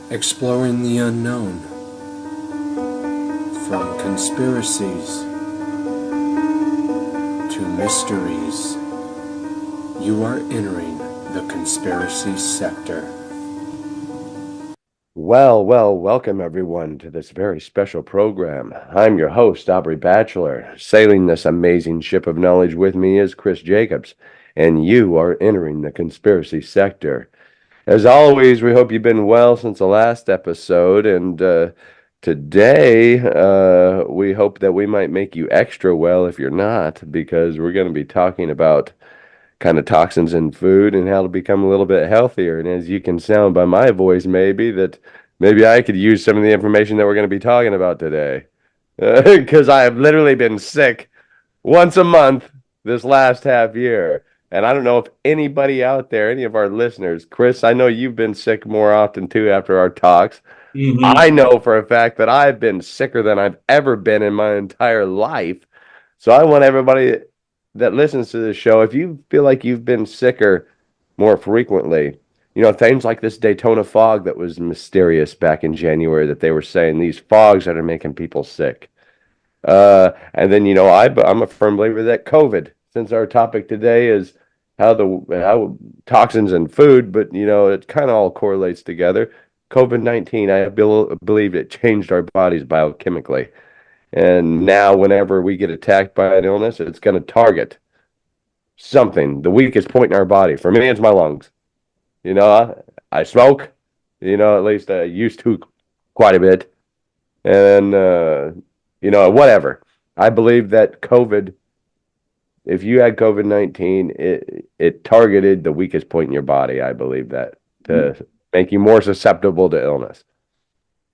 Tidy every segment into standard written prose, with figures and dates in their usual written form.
Exploring the unknown, from conspiracies to mysteries, you are entering the conspiracy sector. Well, welcome everyone to this very special program. I'm your host, Aubrey Batchelor. Sailing this amazing ship of knowledge with me is Chris Jacobs, and you are entering the conspiracy sector. As always, we hope you've been well since the last episode, and today we hope that we might make you extra well if you're not, because we're going to be talking about kind of toxins in food and how to become a little bit healthier. And as you can sound by my voice, maybe I could use some of the information that we're going to be talking about today. Because I have literally been sick once a month this last half year. And I don't know if anybody out there, any of our listeners, Chris, I know you've been sick more often too after our talks. Hmm. I know for a fact that I've been sicker than I've ever been in my entire life. So I want everybody that listens to this show, if you feel like you've been sicker more frequently, things like this Daytona fog that was mysterious back in January that they were saying these fogs that are making people sick. And then, I'm a firm believer that COVID, since our topic today is how toxins in food, but it kind of all correlates together. COVID-19, believe it changed our bodies biochemically. And now, whenever we get attacked by an illness, it's going to target something, the weakest point in our body. For me, it's my lungs. I smoke, at least I used to quite a bit. And, whatever. I believe that if you had COVID-19, it targeted the weakest point in your body. I believe that to make you more susceptible to illness.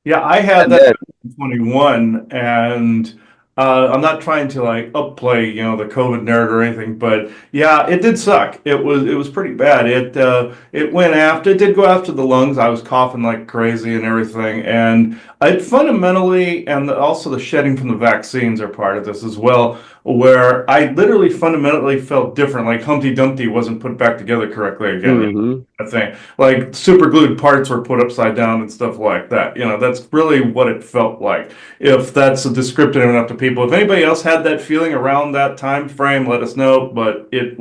Yeah, I had And that then, in 21, and I'm not trying to like upplay, the COVID nerd or anything, but yeah, it did suck. It was pretty bad. It did go after the lungs. I was coughing like crazy and everything, and it fundamentally, and also the shedding from the vaccines are part of this as well, where I literally fundamentally felt different, like Humpty Dumpty wasn't put back together correctly again. mhm. I think like super glued parts were put upside down and stuff like that. That's really what it felt like. If that's descriptive enough to people, if anybody else had that feeling around that time frame, let us know. But it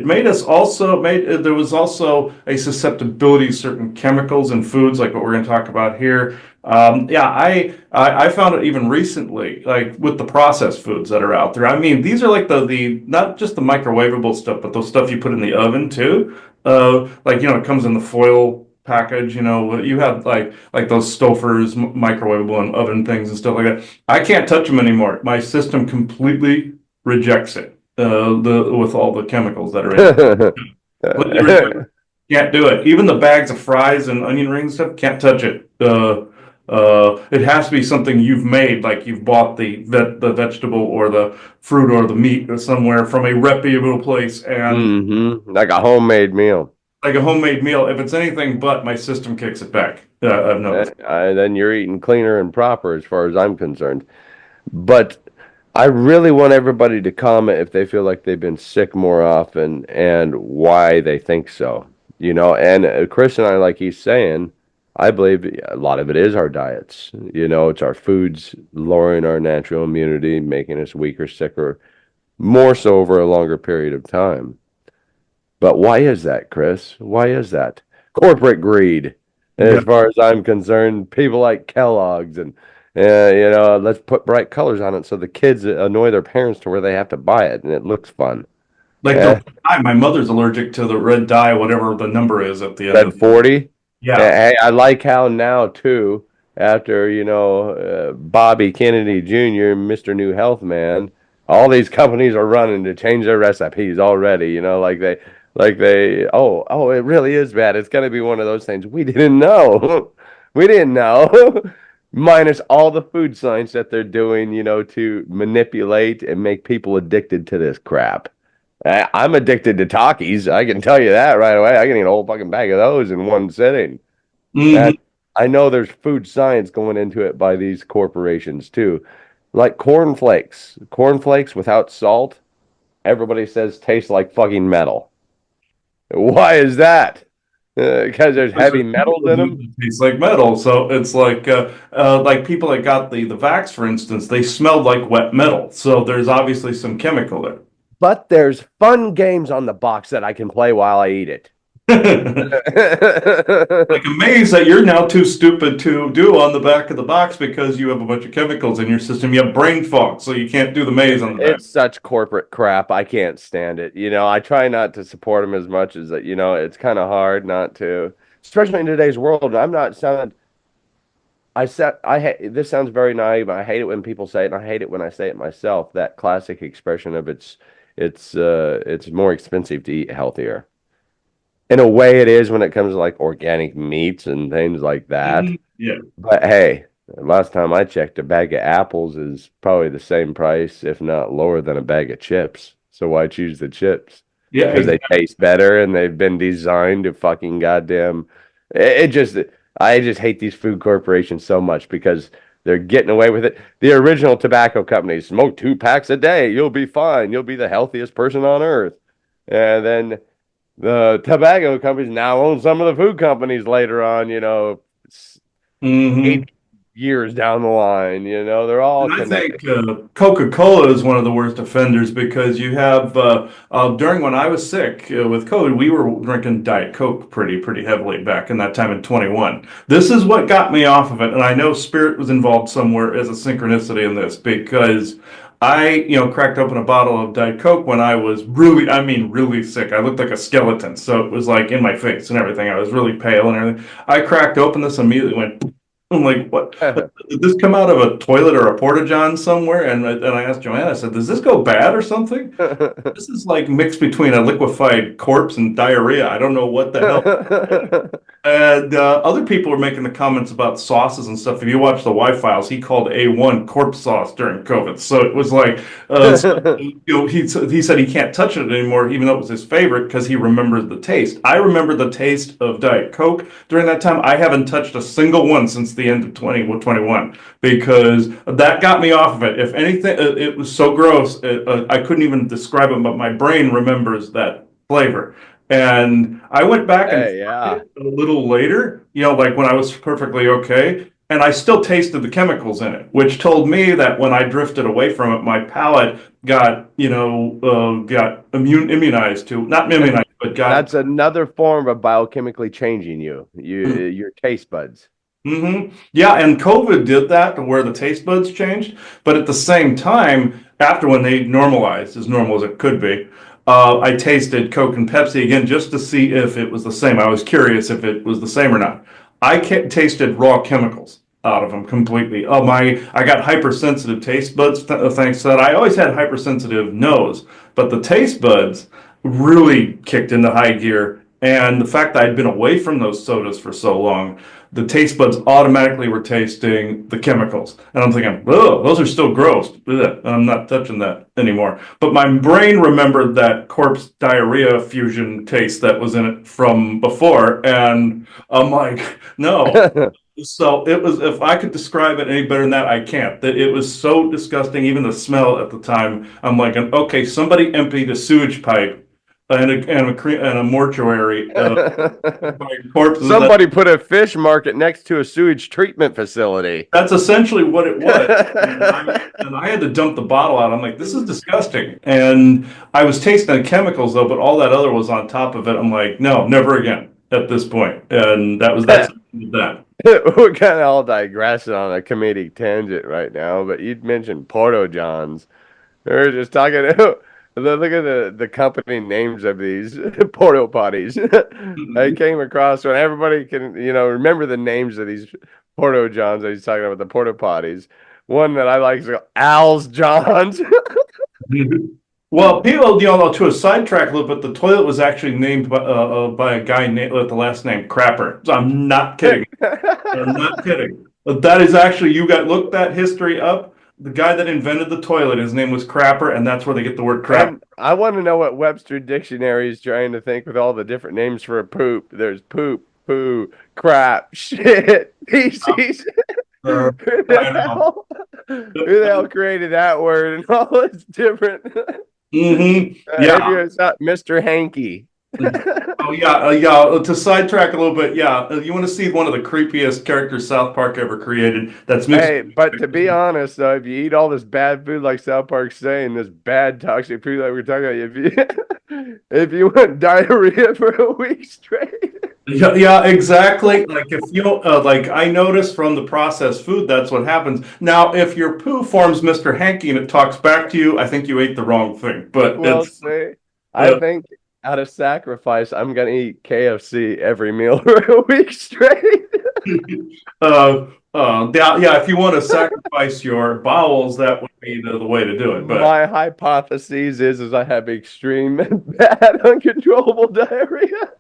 made us also made there was also a susceptibility to certain chemicals and foods, like what we're going to talk about here. Yeah, I found it even recently, like with the processed foods that are out there. I mean, these are like the not just the microwavable stuff, but those stuff you put in the oven too. Like it comes in the foil package. You have like those Stouffer's microwavable and oven things and stuff like that. I can't touch them anymore. My system completely rejects it. The with all the chemicals that are in it, completely rejects. Can't do it. Even the bags of fries and onion rings and stuff, can't touch it. It has to be something you've made, like you've bought the vegetable or the fruit or the meat or somewhere from a reputable place, and Like a homemade meal. like a homemade meal. If it's anything but, my system kicks it back. I've noticed. Then you're eating cleaner and proper as far as I'm concerned. But I really want everybody to comment if they feel like they've been sick more often and why they think so. And Chris and I, like he's saying, I believe a lot of it is our diets. It's our foods lowering our natural immunity, making us weaker, sicker, more so over a longer period of time. But why is that, Chris? Why is that? Corporate greed. Yeah. As far as I'm concerned, people like Kellogg's and let's put bright colors on it so the kids annoy their parents to where they have to buy it and it looks fun. Like the Eh, red dye, my mother's allergic to the red dye, whatever the number is at the end Red of. 40. Yeah. Hey, I like how now too, after Bobby Kennedy Jr., Mr. New Health Man, all these companies are running to change their recipes already. Oh, it really is bad. It's gonna be one of those things we didn't know. We didn't know. Minus all the food science that they're doing, to manipulate and make people addicted to this crap. I'm addicted to Takis. I can tell you that right away. I can eat a whole fucking bag of those in one sitting. And Hmm. I know there's food science going into it by these corporations too. Like cornflakes. Cornflakes without salt, everybody says tastes like fucking metal. Why is that? Because there's heavy metals in them. It tastes like metal. So it's like people that got the Vax, for instance, they smelled like wet metal. So there's obviously some chemical there. But there's fun games on the box that I can play while I eat it. Like amazed that you're now too stupid to do on the back of the box because you have a bunch of chemicals in your system. You have brain fog, so you can't do the maze on the back. It's such corporate crap. I can't stand it. I try not to support them as much as that. It's kind of hard not to, especially in today's world. I'm not sounding. I hate this sounds very naive. I hate it when people say it, and I hate it when I say it myself. That classic expression of it's more expensive to eat healthier. In a way, it is when it comes to like organic meats and things like that. Yeah. But hey, last time I checked, a bag of apples is probably the same price, if not lower than a bag of chips. So why choose the chips? Yeah. Because they taste better and they've been designed to fucking goddamn. It just, I just hate these food corporations so much because they're getting away with it. The original tobacco companies smoke 2 packs a day. You'll be fine. You'll be the healthiest person on earth. And then the tobacco companies now own some of the food companies later on, Mm-hmm. 8 years down the line, they're all And I connected. think Coca-Cola is one of the worst offenders because you have during when I was sick with COVID, we were drinking Diet Coke pretty heavily back in that time in 21. This is what got me off of it, and I know Spirit was involved somewhere as a synchronicity in this because I, cracked open a bottle of Diet Coke when I was really sick. I looked like a skeleton, so it was like in my face and everything. I was really pale and everything. I cracked open this, immediately went. I'm like, what? Did this come out of a toilet or a porta-john somewhere? And I asked Joanna, I said, does this go bad or something? This is like mixed between a liquefied corpse and diarrhea. I don't know what the hell. And other people were making the comments about sauces and stuff. If you watch the Y-Files, he called A1 corpse sauce during COVID. So it was like, he said he can't touch it anymore, even though it was his favorite, because he remembers the taste. I remember the taste of Diet Coke during that time. I haven't touched a single one since the end of 2021 because that got me off of it. If anything, it was so gross. I couldn't even describe it, but my brain remembers that flavor. And I went back and tried it a little later, like when I was perfectly okay. And I still tasted the chemicals in it, which told me that when I drifted away from it, my palate got, got immunized to, not immunized, but got. That's another form of biochemically changing your taste buds. Mm-hmm. Yeah, and COVID did that to where the taste buds changed. But at the same time, after when they normalized, as normal as it could be, I tasted Coke and Pepsi again just to see if it was the same. I was curious if it was the same or not. I tasted raw chemicals out of them completely. I got hypersensitive taste buds thanks to that. I always had hypersensitive nose, but the taste buds really kicked into high gear. And the fact that I'd been away from those sodas for so long, the taste buds automatically were tasting the chemicals. And I'm thinking, oh, those are still gross. Ugh, I'm not touching that anymore. But my brain remembered that corpse diarrhea fusion taste that was in it from before. And I'm like, no. So it was, if I could describe it any better than that, I can't. That it was so disgusting, even the smell at the time. I'm like, okay, somebody emptied a sewage pipe and a mortuary. Corpses. Somebody put a fish market next to a sewage treatment facility. That's essentially what it was. and I had to dump the bottle out. I'm like, this is disgusting. And I was tasting the chemicals though, but all that other was on top of it. I'm like, no, never again at this point. And that's that. We're kind of all digressing on a comedic tangent right now, but you'd mentioned Porto Johns. We were just talking about. Look at the company names of these porta potties. I came across when everybody can, remember the names of these Porto Johns. I was talking about the porta potties. One that I like is Al's Johns. Well, people, to a sidetrack a little bit, the toilet was actually named by a guy with the last name Crapper. So I'm not kidding. I'm not kidding. But that is actually, look that history up. The guy that invented the toilet, his name was Crapper, and that's where they get the word crap. I want to know what Webster Dictionary is trying to think with all the different names for a poop. There's poop, poo, crap, shit, feces. Who the hell created that word and all its different? Mm-hmm. Yeah, it's not Mr. Hanky. Oh yeah. To sidetrack a little bit, yeah. You want to see one of the creepiest characters South Park ever created? That's mixed. Hey, but to be honest, though, if you eat all this bad food like South Park's saying, this bad toxic food that we're talking about, if you if you want diarrhea for a week straight, Yeah, exactly. Like if you like, I noticed from the processed food, that's what happens. Now, if your poo forms Mr. Hanky and it talks back to you, I think you ate the wrong thing. But we'll it's see. I uh, think out of sacrifice, I'm gonna eat KFC every meal for a week straight. yeah. If you want to sacrifice your bowels, that would be the way to do it. But My hypothesis is I have extreme bad uncontrollable diarrhea.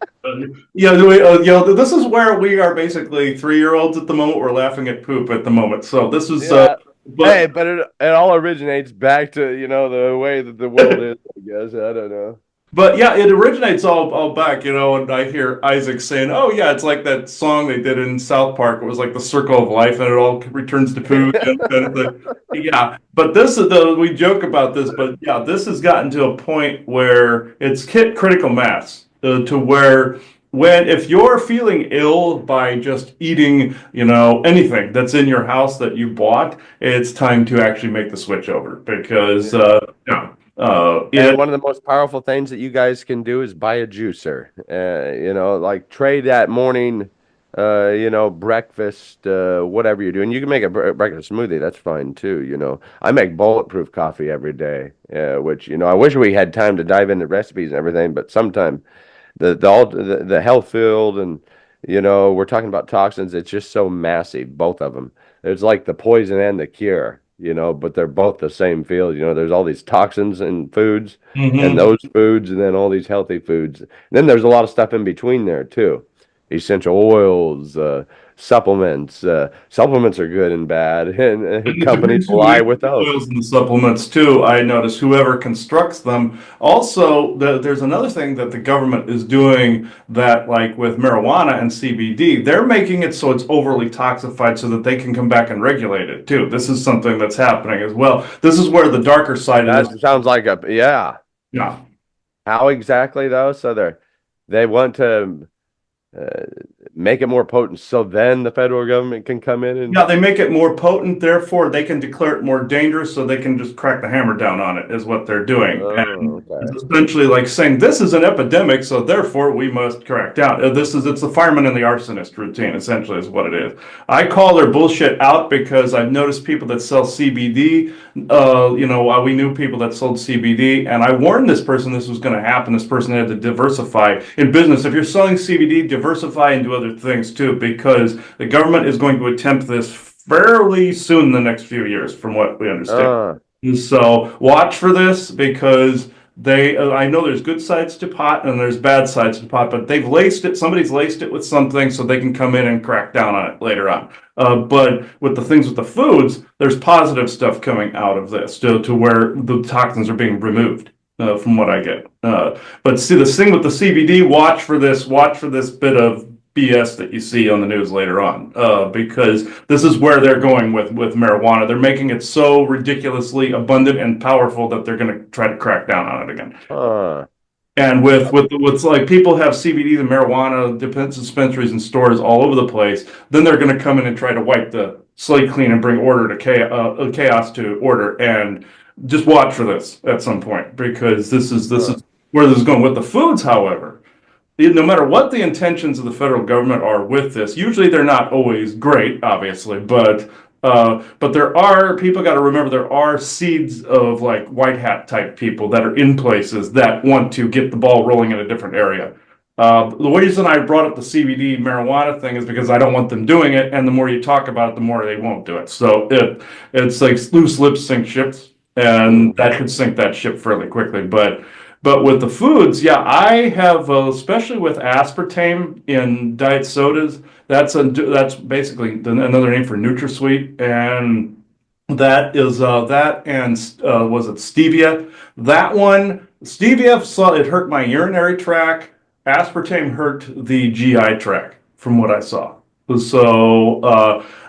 yeah, this is where we are basically 3-year-olds at the moment. We're laughing at poop at the moment. So this is, Yeah. Hey, but but it all originates back to, the way that the world is, I guess. I don't know. But yeah, it originates all back, and I hear Isaac saying, "Oh yeah, it's like that song they did in South Park. It was like the circle of life, and it all returns to poo." Yeah, but this is we joke about this, but yeah, this has gotten to a point where it's hit critical mass to where when if you're feeling ill by just eating, anything that's in your house that you bought, it's time to actually make the switch over because yeah. And one of the most powerful things that you guys can do is buy a juicer. Like trade that morning, breakfast, whatever you're doing. You can make a breakfast smoothie. That's fine too. I make bulletproof coffee every day, which, I wish we had time to dive into recipes and everything, but sometime the health field and, we're talking about toxins. It's just so massive, both of them. It's like the poison and the cure, but they're both the same field. There's all these toxins in foods and Mhm. those foods, and then all these healthy foods. And then there's a lot of stuff in between there too. Essential oils, supplements. Supplements are good and bad, and companies lie with those. Oils and the supplements too. I notice whoever constructs them. Also, there's another thing that the government is doing that, like with marijuana and CBD, they're making it so it's overly toxified so that they can come back and regulate it too. This is something that's happening as well. This is where the darker side of That this. sounds like yeah. Yeah. How exactly though? So they want to uh, make it more potent, so then the federal government can come in and. Yeah, they make it more potent, therefore they can declare it more dangerous, so they can just crack the hammer down on it, is what they're doing. Oh, And okay. it's essentially like saying this is an epidemic, so therefore we must crack down. It's the fireman and the arsonist routine, essentially, is what it is. I call their bullshit out because I've noticed people that sell CBD. We knew people that sold CBD, and I warned this person this was going to happen. This person had to diversify in business. If you're selling CBD, diversify and do other things too, because the government is going to attempt this fairly soon in the next few years, from what we understand. Uh, And so watch for this because I know there's good sides to pot and there's bad sides to pot, but somebody's laced it with something so they can come in and crack down on it later on. But with the things with the foods, there's positive stuff coming out of this to where the toxins are being removed. From what I get, but see this thing with the CBD. Watch for this bit of BS that you see on the news later on, because this is where they're going with marijuana. They're making it so ridiculously abundant and powerful that they're going to try to crack down on it again. uh, And what's like people have CBD, the marijuana, dispensaries and stores all over the place. Then they're going to come in and try to wipe the slate clean and bring order to chaos to order. And just watch for this at some point because this is where this is going with the foods. However, no matter what the intentions of the federal government are with this, usually they're not always great, obviously, but there are people got to remember there are seeds of like white hat type people that are in places that want to get the ball rolling in a different area. The reason I brought up the CBD marijuana thing is because I don't want them doing it, and the more you talk about it, the more they won't do it. So it's like loose lips sink ships, and that could sink that ship fairly quickly. But with the foods, yeah, I have especially with aspartame in diet sodas. That's basically another name for NutraSweet, and that is that and was it stevia? That one, stevia saw it hurt my urinary tract. Aspartame hurt the GI tract, from what I saw. So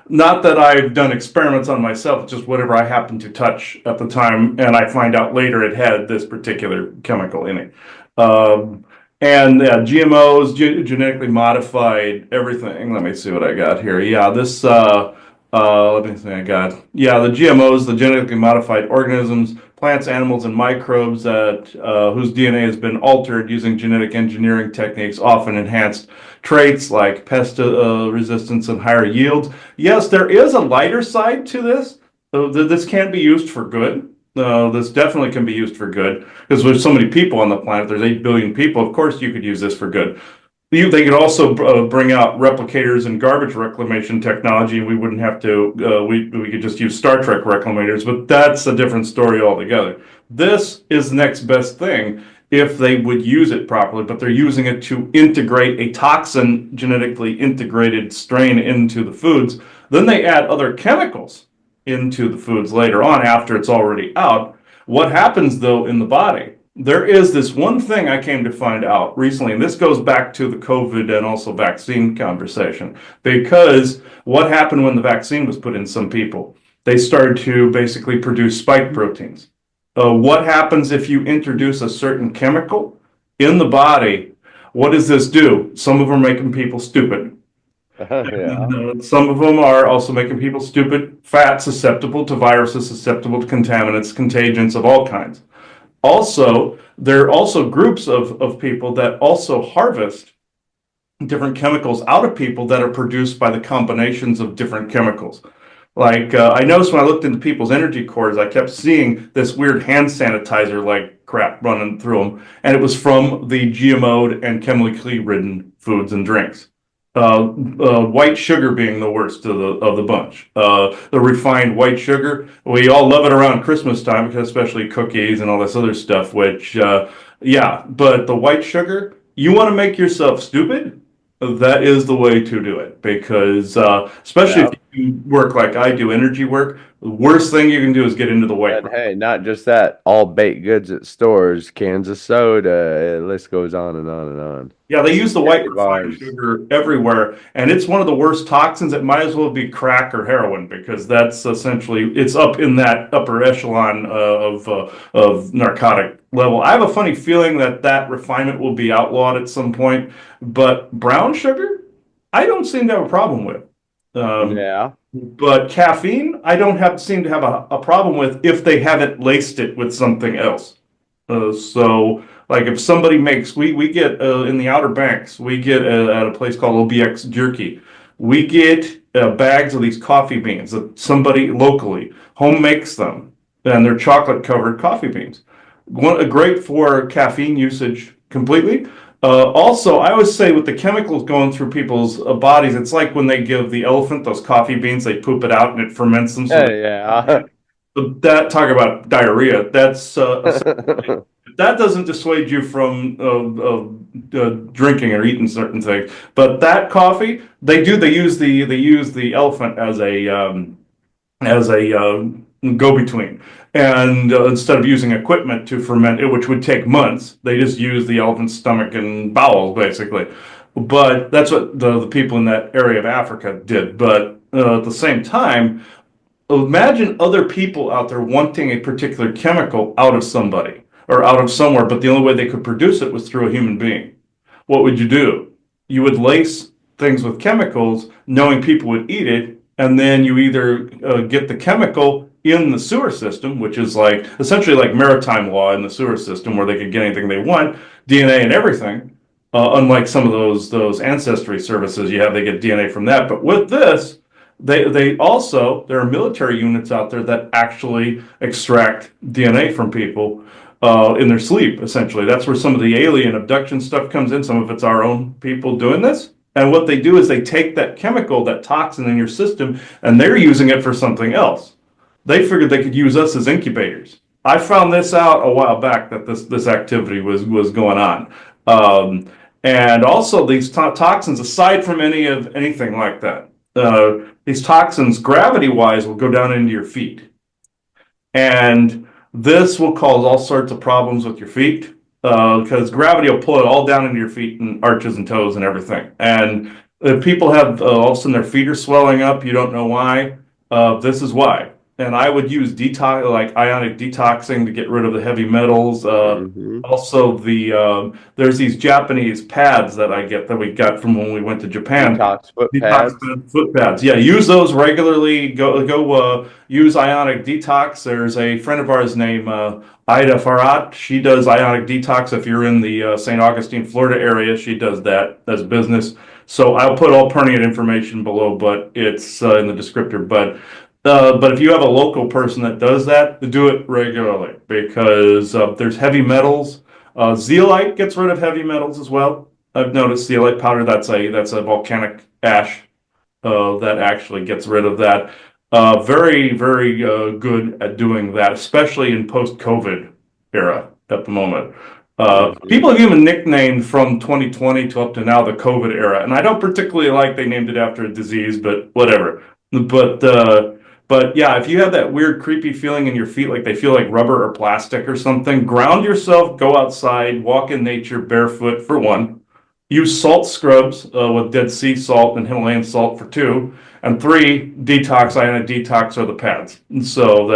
not that I've done experiments on myself, just whatever I happened to touch at the time, and I find out later it had this particular chemical in it. Um, And GMOs, genetically modified everything. Let me see what I got here. Yeah, this, let me see, I got, yeah, the GMOs, the genetically modified organisms, plants, animals, and microbes that whose DNA has been altered using genetic engineering techniques, often enhanced traits like pest resistance and higher yields. Yes, there is a lighter side to this. This can be used for good. This definitely can be used for good because there's so many people on the planet. There's 8 billion people. Of course, you could use this for good. They could also bring out replicators and garbage reclamation technology, and we wouldn't have to. We could just use Star Trek reclamators, but that's a different story altogether. This is the next best thing if they would use it properly, but they're using it to integrate a toxin, genetically integrated strain into the foods. Then they add other chemicals into the foods later on after it's already out. What happens though in the body? There is this one thing I came to find out recently, and this goes back to the COVID and also vaccine conversation, because what happened when the vaccine was put in some people? They started to basically produce spike proteins. What happens if you introduce a certain chemical in the body? What does this do? Some of them are making people stupid. Yeah. Some of them are also making people stupid, fat, susceptible to viruses, susceptible to contaminants, contagions of all kinds. Also, there are also groups of people that also harvest different chemicals out of people that are produced by the combinations of different chemicals. Like I noticed when I looked into people's energy cores, I kept seeing this weird hand sanitizer like crap running through them, and it was from the GMO'd and chemically ridden foods and drinks. White sugar being the worst of the bunch. The refined white sugar, we all love it around Christmas time because especially cookies and all this other stuff, which, yeah, but the white sugar, you want to make yourself stupid? That is the way to do it because, especially if you work like I do, energy work, the worst thing you can do is get into the white. And hey, not just that, all baked goods at stores, cans of soda, the list goes on and on and on. Yeah, they use the white Candy refined bars. sugar everywhere, and it's one of the worst toxins. It might as well be crack or heroin because that's essentially it's up in that upper echelon of narcotic level. I have a funny feeling that refinement will be outlawed at some point, but brown sugar, I don't seem to have a problem with. Yeah. But caffeine, I don't seem to have a problem with if they haven't laced it with something else. So, like if somebody makes, we get in the Outer Banks, we get at a place called OBX Jerky, we get bags of these coffee beans that somebody locally home makes them, and they're chocolate covered coffee beans. Great for caffeine usage completely. Also, I always say with the chemicals going through people's bodies, it's like when they give the elephant those coffee beans, they poop it out and it ferments them. So Yeah. that talk about diarrhea. That's that doesn't dissuade you from drinking or eating certain things. But that coffee, they use the elephant as a go-between. And instead of using equipment to ferment it, which would take months, they just use the elephant's stomach and bowels, basically. But that's what the people in that area of Africa did. But at the same time, imagine other people out there wanting a particular chemical out of somebody or out of somewhere, but the only way they could produce it was through a human being. What would you do? You would lace things with chemicals, knowing people would eat it, and then you either get the chemical in the sewer system, which is like essentially like maritime law in the sewer system, where they could get anything they want, DNA and everything. Unlike some of those ancestry services you have, they get DNA from that. But with this, they also there are military units out there that actually extract DNA from people in their sleep. Essentially, that's where some of the alien abduction stuff comes in. Some of it's our own people doing this. And what they do is they take that chemical, that toxin in your system, and they're using it for something else. They figured they could use us as incubators. I found this out a while back that this activity was going on. And also these toxins, aside from anything like that, these toxins, gravity-wise, will go down into your feet. And this will cause all sorts of problems with your feet. Because gravity will pull it all down into your feet and arches and toes and everything. And if people have all of a sudden their feet are swelling up, you don't know why. This is why. and I would use detox, like ionic detoxing to get rid of the heavy metals. Hmm. Also, there's these Japanese pads that we got from when we went to Japan. Detox foot Detox pads. foot pads. Yeah, use those regularly. Go use Ionic Detox. There's a friend of ours named Ida Farhat. She does Ionic Detox. If you're in the St. Augustine, Florida area, she does that as business. So I'll put all pertinent information below, but it's in the descriptor. But if you have a local person that does that, do it regularly because there's heavy metals. Zeolite gets rid of heavy metals as well. I've noticed zeolite powder. That's a volcanic ash that actually gets rid of that. Very, very good at doing that, especially in post-COVID era at the moment. Mhm. People have even nicknamed from 2020 to up to now the COVID era, and I don't particularly like they named it after a disease, but whatever. But but yeah, if you have that weird, creepy feeling in your feet, like they feel like rubber or plastic or something, ground yourself, go outside, walk in nature barefoot for one. Use salt scrubs with Dead Sea salt and Himalayan salt for two. And three, detox, ionic detox are the pads. And so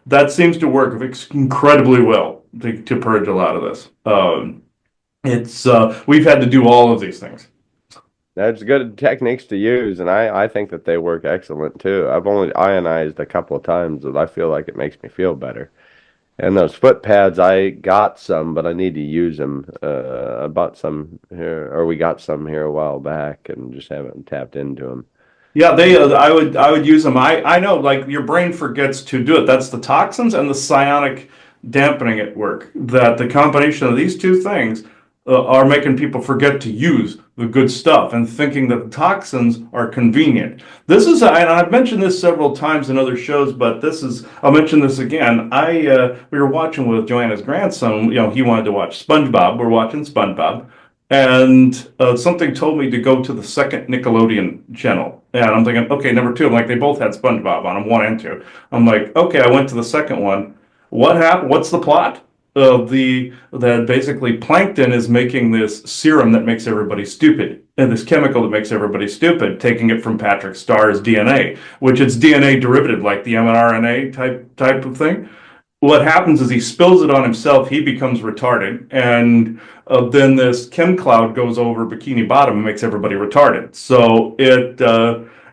that seems to work incredibly well to purge a lot of this. It's we've had to do all of these things. That's good techniques to use, and I think that they work excellent too. I've only ionized a couple of times, and I feel like it makes me feel better. And those foot pads, I got some, but I need to use them. I bought some here, or we got some here a while back, and just haven't tapped into them. Yeah, they. I would use them. I know, like your brain forgets to do it. That's the toxins and the psionic dampening at work. That the combination of these two things are making people forget to use the good stuff and thinking that the toxins are convenient. This is, and I've mentioned this several times in other shows, but this is. I'll mention this again. We were watching with Joanna's grandson. You know, he wanted to watch SpongeBob. We're watching SpongeBob. And something told me to go to the second Nickelodeon channel. And I'm thinking, okay, number two. I'm like, they both had SpongeBob on them, one and two. I'm like, okay, I went to the second one. What happened? What's the plot? That basically plankton is making this serum that makes everybody stupid, and this chemical that makes everybody stupid, taking it from Patrick Starr's DNA, which is DNA derivative, like the mRNA type of thing. What happens is he spills it on himself, he becomes retarded, and then this chem cloud goes over Bikini Bottom and makes everybody retarded. So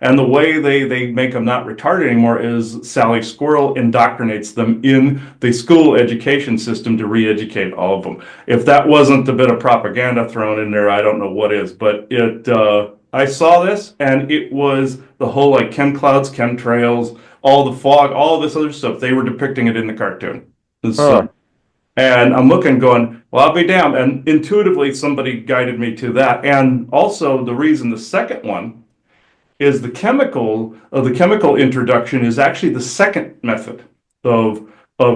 and the way they make them not retarded anymore is Sally Squirrel indoctrinates them in the school education system to re-educate all of them. If that wasn't a bit of propaganda thrown in there, I don't know what is, but I saw this, and it was the whole like chem clouds, chemtrails, all the fog, all this other stuff. They were depicting it in the cartoon. And so, Huh. and I'm looking, going, well, I'll be damned. And intuitively, somebody guided me to that. And also, the reason the second one is the chemical introduction is actually the second method of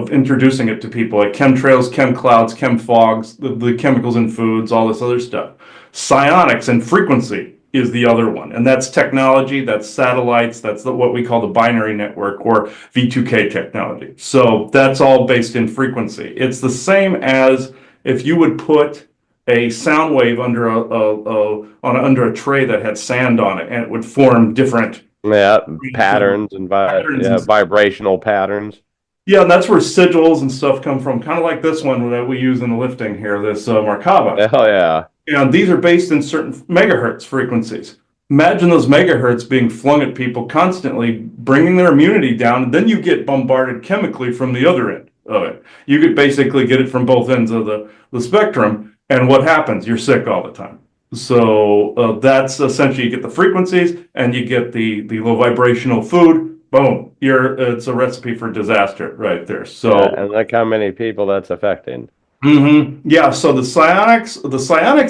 introducing it to people, like chemtrails, chem clouds, chem fogs, the chemicals in foods, all this other stuff. Psionics and frequency is the other one, and that's technology, that's satellites, that's what we call the binary network or V2K technology. So that's all based in frequency. It's the same as if you would put a sound wave under a tray that had sand on it, and it would form different Yeah, patterns and patterns yeah, and vibrational patterns. yeah, and that's where sigils and stuff come from, kind of like this one that we use in the lifting here, this Merkaba. Hell yeah. And these are based in certain megahertz frequencies. Imagine those megahertz being flung at people constantly, bringing their immunity down, and then you get bombarded chemically from the other end of it. You could basically get it from both ends of the spectrum, and what happens? You're sick all the time. So that's essentially, you get the frequencies and you get the low vibrational food. Boom, it's a recipe for disaster right there. So And look how many people that's affecting. yeah, so the psionics,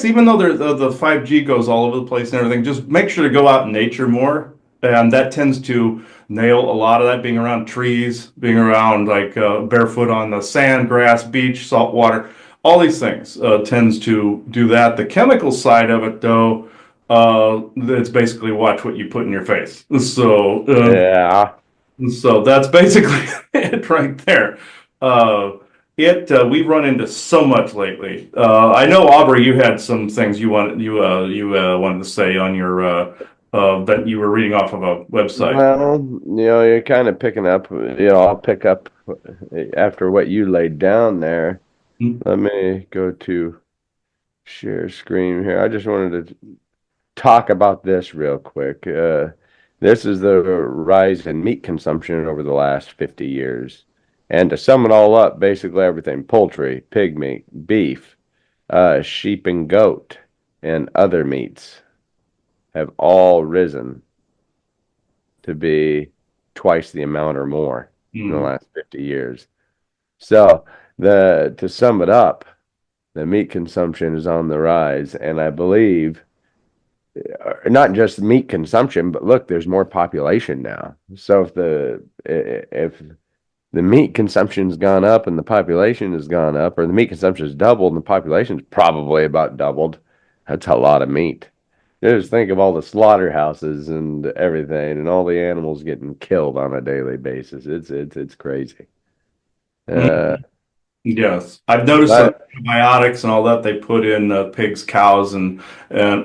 even though the 5G goes all over the place and everything, just make sure to go out in nature more, and that tends to nail a lot of that. Being around trees, being around like barefoot on the sand, grass, beach, salt water, all these things tends to do that. The chemical side of it, though, it's basically watch what you put in your face. So Yeah. so that's basically it right there. We've run into so much lately. I know, Aubrey, you had some things you wanted to say on your that you were reading off of a website. Well, you're kind of picking up, I'll pick up after what you laid down there. Mm. Let me go to share screen here. I just wanted to talk about this real quick. This is the rise in meat consumption over the last 50 years. And to sum it all up, basically everything: poultry, pig meat, beef, sheep and goat, and other meats have all risen to be twice the amount or more in the last 50 years. So to sum it up, the meat consumption is on the rise, and I believe not just meat consumption, but look, there's more population now. So if the meat consumption's gone up and the population has gone up, or the meat consumption has doubled and the population's probably about doubled, that's a lot of meat. Just think of all the slaughterhouses and everything, and all the animals getting killed on a daily basis. It's crazy. Yes, I've noticed some antibiotics and all that they put in pigs, cows, and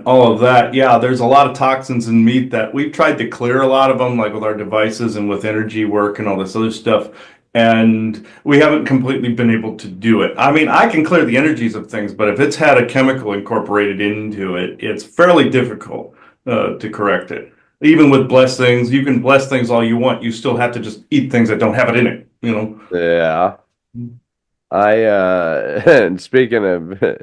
all of that. Yeah, there's a lot of toxins in meat that we've tried to clear a lot of them, like with our devices and with energy work and all this other stuff. And we haven't completely been able to do it. I mean, I can clear the energies of things, but if it's had a chemical incorporated into it, it's fairly difficult to correct it. Even with blessed things, you can bless things all you want. You still have to just eat things that don't have it in it, you know? Yeah. And speaking of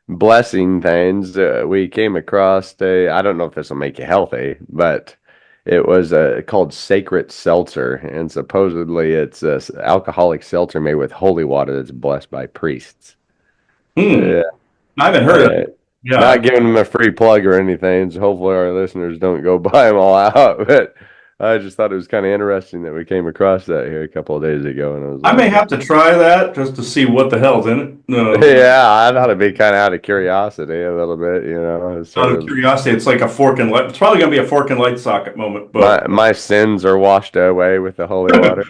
blessing things, we came across I don't know if this will make you healthy, but it was called Sacred Seltzer, and supposedly it's alcoholic seltzer made with holy water that's blessed by priests. I haven't heard of it. Yeah. Not giving them a free plug or anything, so hopefully our listeners don't go buy them all out, but I just thought it was kind of interesting that we came across that here a couple of days ago, and I was I may have to try that just to see what the hell's in it. No. Yeah, I thought it'd be kind of out of curiosity a little bit, Out of curiosity, it's like a fork and light. It's probably going to be a fork and light socket moment. But my sins are washed away with the holy water.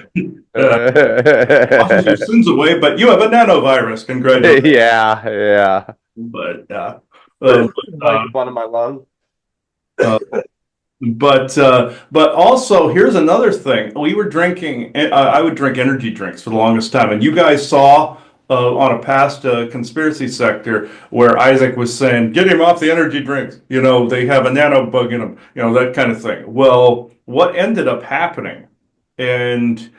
washes your sins away, but you have a nanovirus. Congratulations. Yeah. But like one of my lungs. But also here's another thing. We were drinking. I would drink energy drinks for the longest time, and you guys saw on a past conspiracy sector where Isaac was saying, "Get him off the energy drinks." They have a nano bug in them. That kind of thing. Well, what ended up happening, and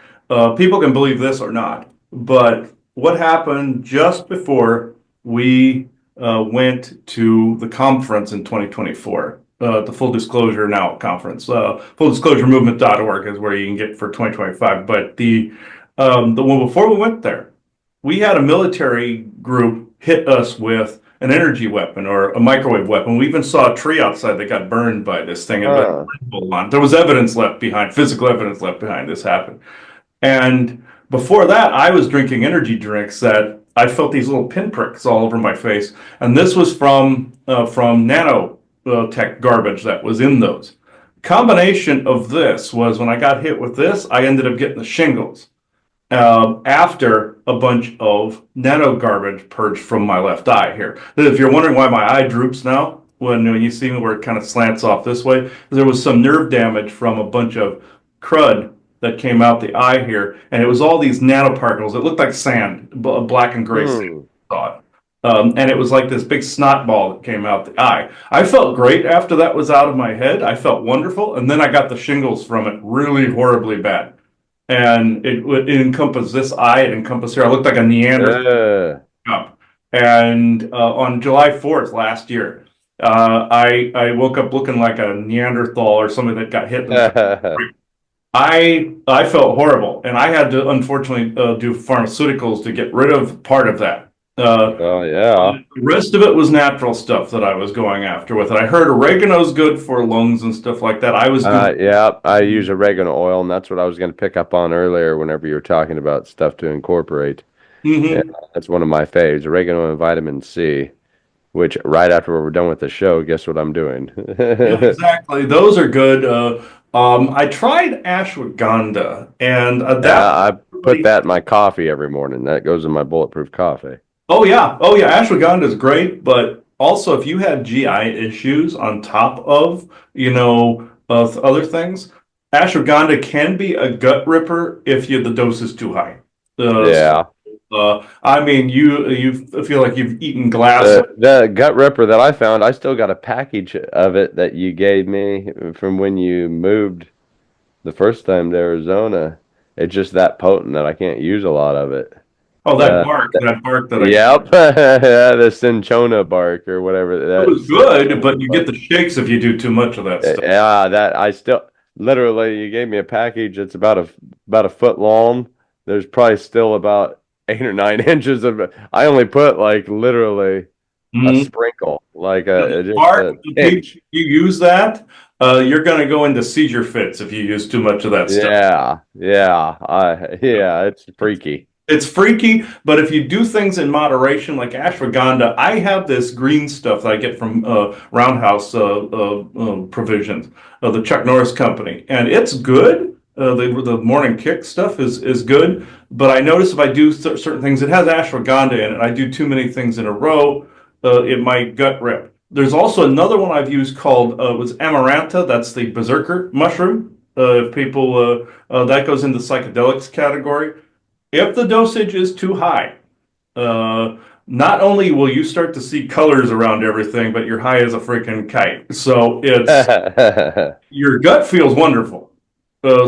people can believe this or not, but what happened just before we went to the conference in 2024? The Full Disclosure Now conference. FullDisclosureMovement.org is where you can get for 2025. But the one before we went there, we had a military group hit us with an energy weapon or a microwave weapon. We even saw a tree outside that got burned by this thing. There was evidence left behind, physical evidence left behind this happened. And before that, I was drinking energy drinks that I felt these little pinpricks all over my face. And this was from nano tech garbage that was in those. Combination of this was when I got hit with this, I ended up getting the shingles after a bunch of nano garbage purged from my left eye here. If you're wondering why my eye droops now, when you see me where it kind of slants off this way, there was some nerve damage from a bunch of crud that came out the eye here, and it was all these nanoparticles. It looked like sand, black and gray sand. And it was like this big snot ball that came out the eye. I felt great after that was out of my head. I felt wonderful. And then I got the shingles from it really horribly bad. And it encompassed this eye. It encompassed here. I looked like a Neanderthal. And on July 4th last year, I woke up looking like a Neanderthal or somebody that got hit. I felt horrible. And I had to, unfortunately, do pharmaceuticals to get rid of part of that. The rest of it was natural stuff that I was going after with it. I heard oregano's good for lungs and stuff like that. I use oregano oil, and that's what I was going to pick up on earlier whenever you were talking about stuff to incorporate. Yeah, that's one of my faves, oregano and vitamin C, which right after we're done with the show, guess what I'm doing? Yeah, exactly. Those are good. I tried ashwagandha, and I put that in my coffee every morning. That goes in my bulletproof coffee. Oh yeah, ashwagandha is great, but Also, if you have GI issues on top of, of other things, ashwagandha can be a gut ripper if the dose is too high. Yeah. I mean, you feel like you've eaten glass. The gut ripper that I found, I still got a package of it that you gave me from when you moved the first time to Arizona. It's just that potent that I can't use a lot of it. Oh, Uh, that bark that I yep. Yeah, the cinchona bark or whatever. it was good, but you get the shakes if you do too much of that stuff. Yeah, that I still literally you gave me a package that's about a foot long. There's probably still about 8 or 9 inches of it. I only put like literally a Mhm. sprinkle, like The just bark, a the pinch. people you use that, you're going to go into seizure fits if you use too much of that stuff. Yeah, it's freaky. It's freaky, but if you do things in moderation, like ashwagandha, I have this green stuff that I get from Roundhouse Provisions, the Chuck Norris company, and it's good. The morning kick stuff is good, but I notice if I do certain things, it has ashwagandha in it. I do too many things in a row, it might gut rip. There's also another one I've used called it was Amaranta. That's the berserker mushroom. If people that goes into psychedelics category. If the dosage is too high, not only will you start to see colors around everything, but you're high as a freaking kite. So it's your gut feels wonderful.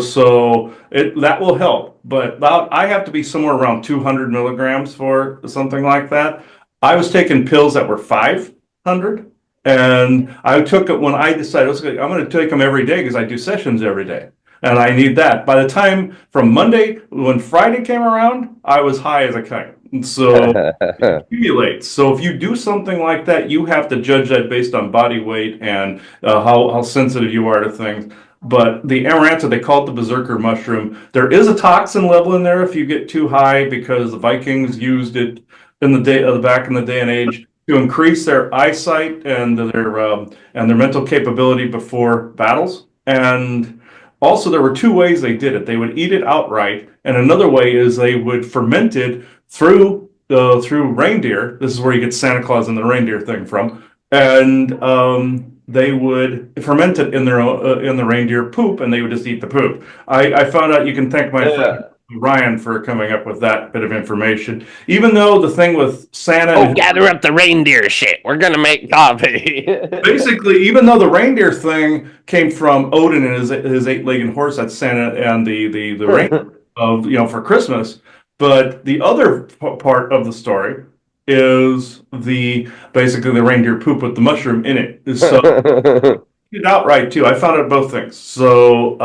So that will help. But I have to be somewhere around 200 milligrams for something like that. I was taking pills that were 500, and I took it when I decided I'm going to take them every day because I do sessions every day and I need that. By the time from Monday, when Friday came around, I was high as a kite. So it accumulates. So if you do something like that, you have to judge that based on body weight and how sensitive you are to things. But the amaranth, they call it the berserker mushroom. There is a toxin level in there if you get too high because the Vikings used it in the day back in the day and age to increase their eyesight and their mental capability before battles. And also, there were two ways they did it. They would eat it outright, and another way is they would ferment it through reindeer. This is where you get Santa Claus and the reindeer thing from, and they would ferment it in in the reindeer poop, and they would just eat the poop. I found out you can thank my friend Ryan for coming up with that bit of information. Even though the thing with Santa, Oh, gather up the reindeer shit. We're gonna make coffee. basically, even though the reindeer thing came from Odin and his eight-legged horse, that's Santa and the reindeer of for Christmas. But the other part of the story is basically the reindeer poop with the mushroom in it. So it outright too. I found out both things. So,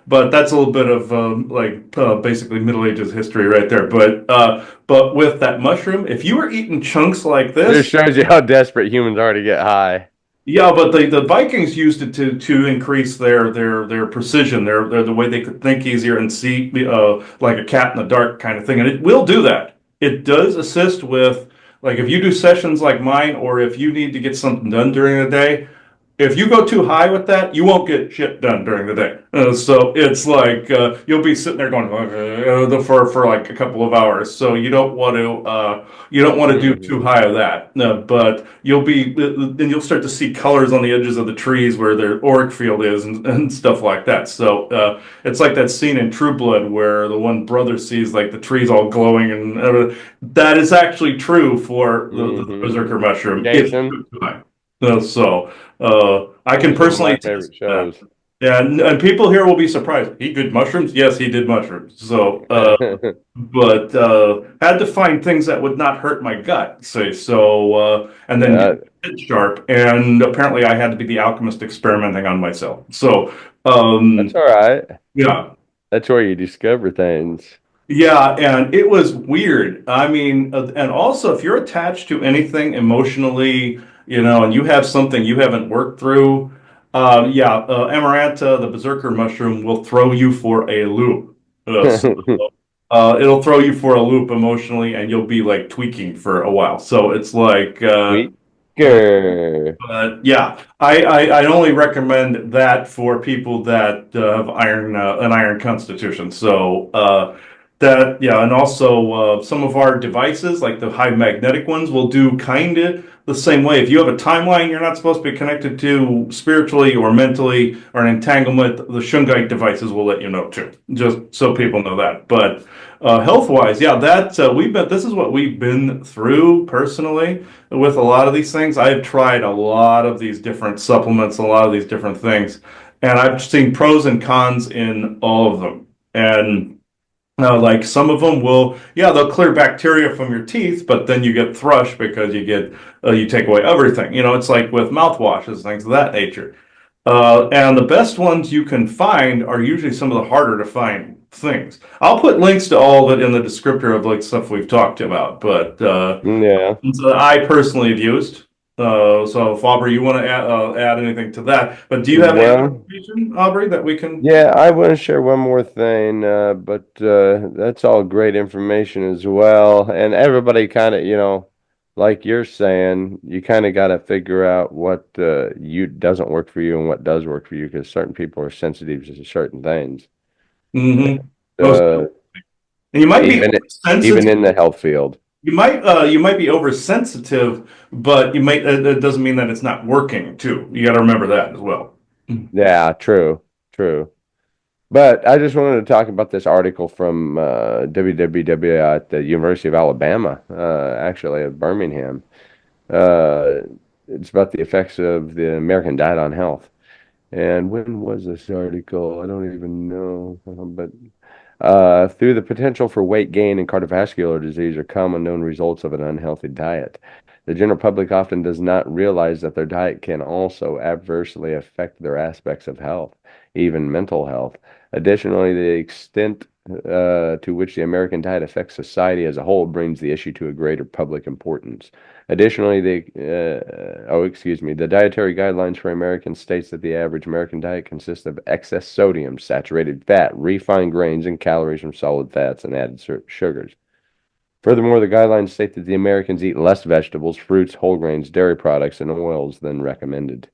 but that's a little bit of basically Middle Ages history right there. But with that mushroom, if you were eating chunks like It this, shows you how desperate humans are to get high. yeah, but the Vikings used it to increase their precision, their the way they could think easier and see like a cat in the dark kind of thing, and it will do that. It does assist with like if you do sessions like mine, or if you need to get something done during the day. If you go too high with that, you won't get shit done during the day. So it's like you'll be sitting there going for like a couple of hours. So you don't want to do too high of that. No, but then you'll start to see colors on the edges of the trees where their auric field is and stuff like that. So it's like that scene in True Blood where the one brother sees like the trees all glowing and everything. That is actually true for the berserker mushroom. Jason. I can personally One of my favorite shows. yeah, and people here will be surprised. He did mushrooms? Yes, he did mushrooms. So, but had to find things that would not hurt my gut. Say so, and then get it sharp. And apparently, I had to be the alchemist experimenting on myself. So, That's all right. yeah. That's where you discover things. Yeah, and it was weird. I mean, and also if you're attached to anything emotionally, and you have something you haven't worked through, Amaranta, the berserker mushroom, will throw you for a loop. It'll throw you for a loop emotionally, and you'll be like tweaking for a while. So it's like, Tweaker. yeah, I only recommend that for people that have an iron constitution. So, That, yeah, and also some of our devices, like the high magnetic ones, will do kind of the same way. If you have a timeline you're not supposed to be connected to spiritually or mentally or an entanglement, the Shungite devices will let you know too. Just so people know that. But health-wise, yeah, that this is what we've been through personally with a lot of these things. I've tried a lot of these different supplements, a lot of these different things, and I've seen pros and cons in all of them. And like some of them will, yeah, they'll clear bacteria from your teeth, but then you get thrush because you take away everything. It's like with mouthwashes, things of that nature. And the best ones you can find are usually some of the harder to find things. I'll put links to all of it in the descriptor of like stuff we've talked about, but Yeah. that I personally have used. So if Aubrey, you want to add anything to that, but do you have any Well, information, Aubrey, that we can? yeah, I want to share one more thing, but that's all great information as well. And everybody kind of, like you're saying, you kind of got to figure out what you doesn't work for you and what does work for you, because certain people are sensitive to certain things. Mm-hmm. Most, Uh, and you might be even even sensitive. in the health field. You might be oversensitive, but it doesn't mean that it's not working too. You got to remember that as well. Yeah, true, true. But I just wanted to talk about this article from WWW at the University of Alabama, actually at Birmingham. Uh, it's about the effects of the American diet on health. And when was this article? I don't even know. But through the potential for weight gain and cardiovascular disease are common known results of an unhealthy diet. The general public often does not realize that their diet can also adversely affect their aspects of health, even mental health. Additionally, the extent to which the American diet affects society as a whole brings the issue to a greater public importance. Additionally, the Dietary Guidelines for Americans states that the average American diet consists of excess sodium, saturated fat, refined grains, and calories from solid fats and added sugars. Furthermore, the guidelines state that the Americans eat less vegetables, fruits, whole grains, dairy products, and oils than recommended.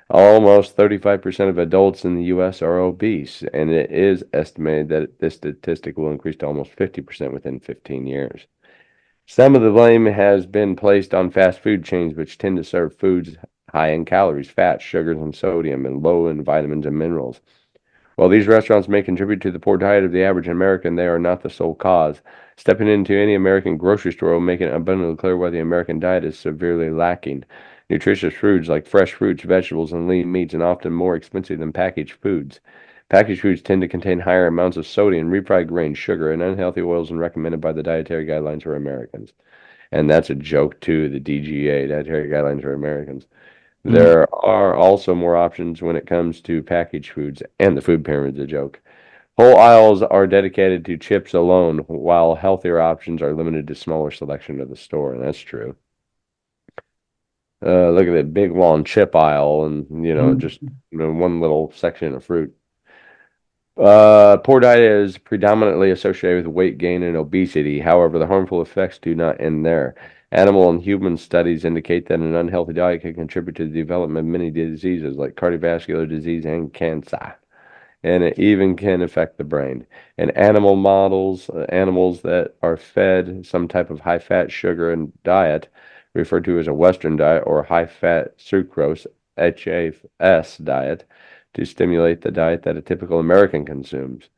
Almost 35% of adults in the U.S. are obese, and it is estimated that this statistic will increase to almost 50% within 15 years. Some of the blame has been placed on fast food chains, which tend to serve foods high in calories, fat, sugars, and sodium, and low in vitamins and minerals. While these restaurants may contribute to the poor diet of the average American, they are not the sole cause. Stepping into any American grocery store will make it abundantly clear why the American diet is severely lacking. Nutritious foods like fresh fruits, vegetables, and lean meats are often more expensive than packaged foods. Packaged foods tend to contain higher amounts of sodium, refried grains, sugar, and unhealthy oils than recommended by the Dietary Guidelines for Americans. And that's a joke too, the DGA, Dietary Guidelines for Americans. There are also more options when it comes to packaged foods, and the food pyramid's a joke. Whole aisles are dedicated to chips alone, while healthier options are limited to smaller selection of the store, and that's true. Look at that big long chip aisle, and just one little section of fruit. Poor diet is predominantly associated with weight gain and obesity. However, the harmful effects do not end there. Animal and human studies indicate that an unhealthy diet can contribute to the development of many diseases like cardiovascular disease and cancer. And it even can affect the brain. In animal models, animals that are fed some type of high-fat sugar and diet, referred to as a Western diet or high-fat sucrose, HFS diet, to stimulate the diet that a typical American consumes.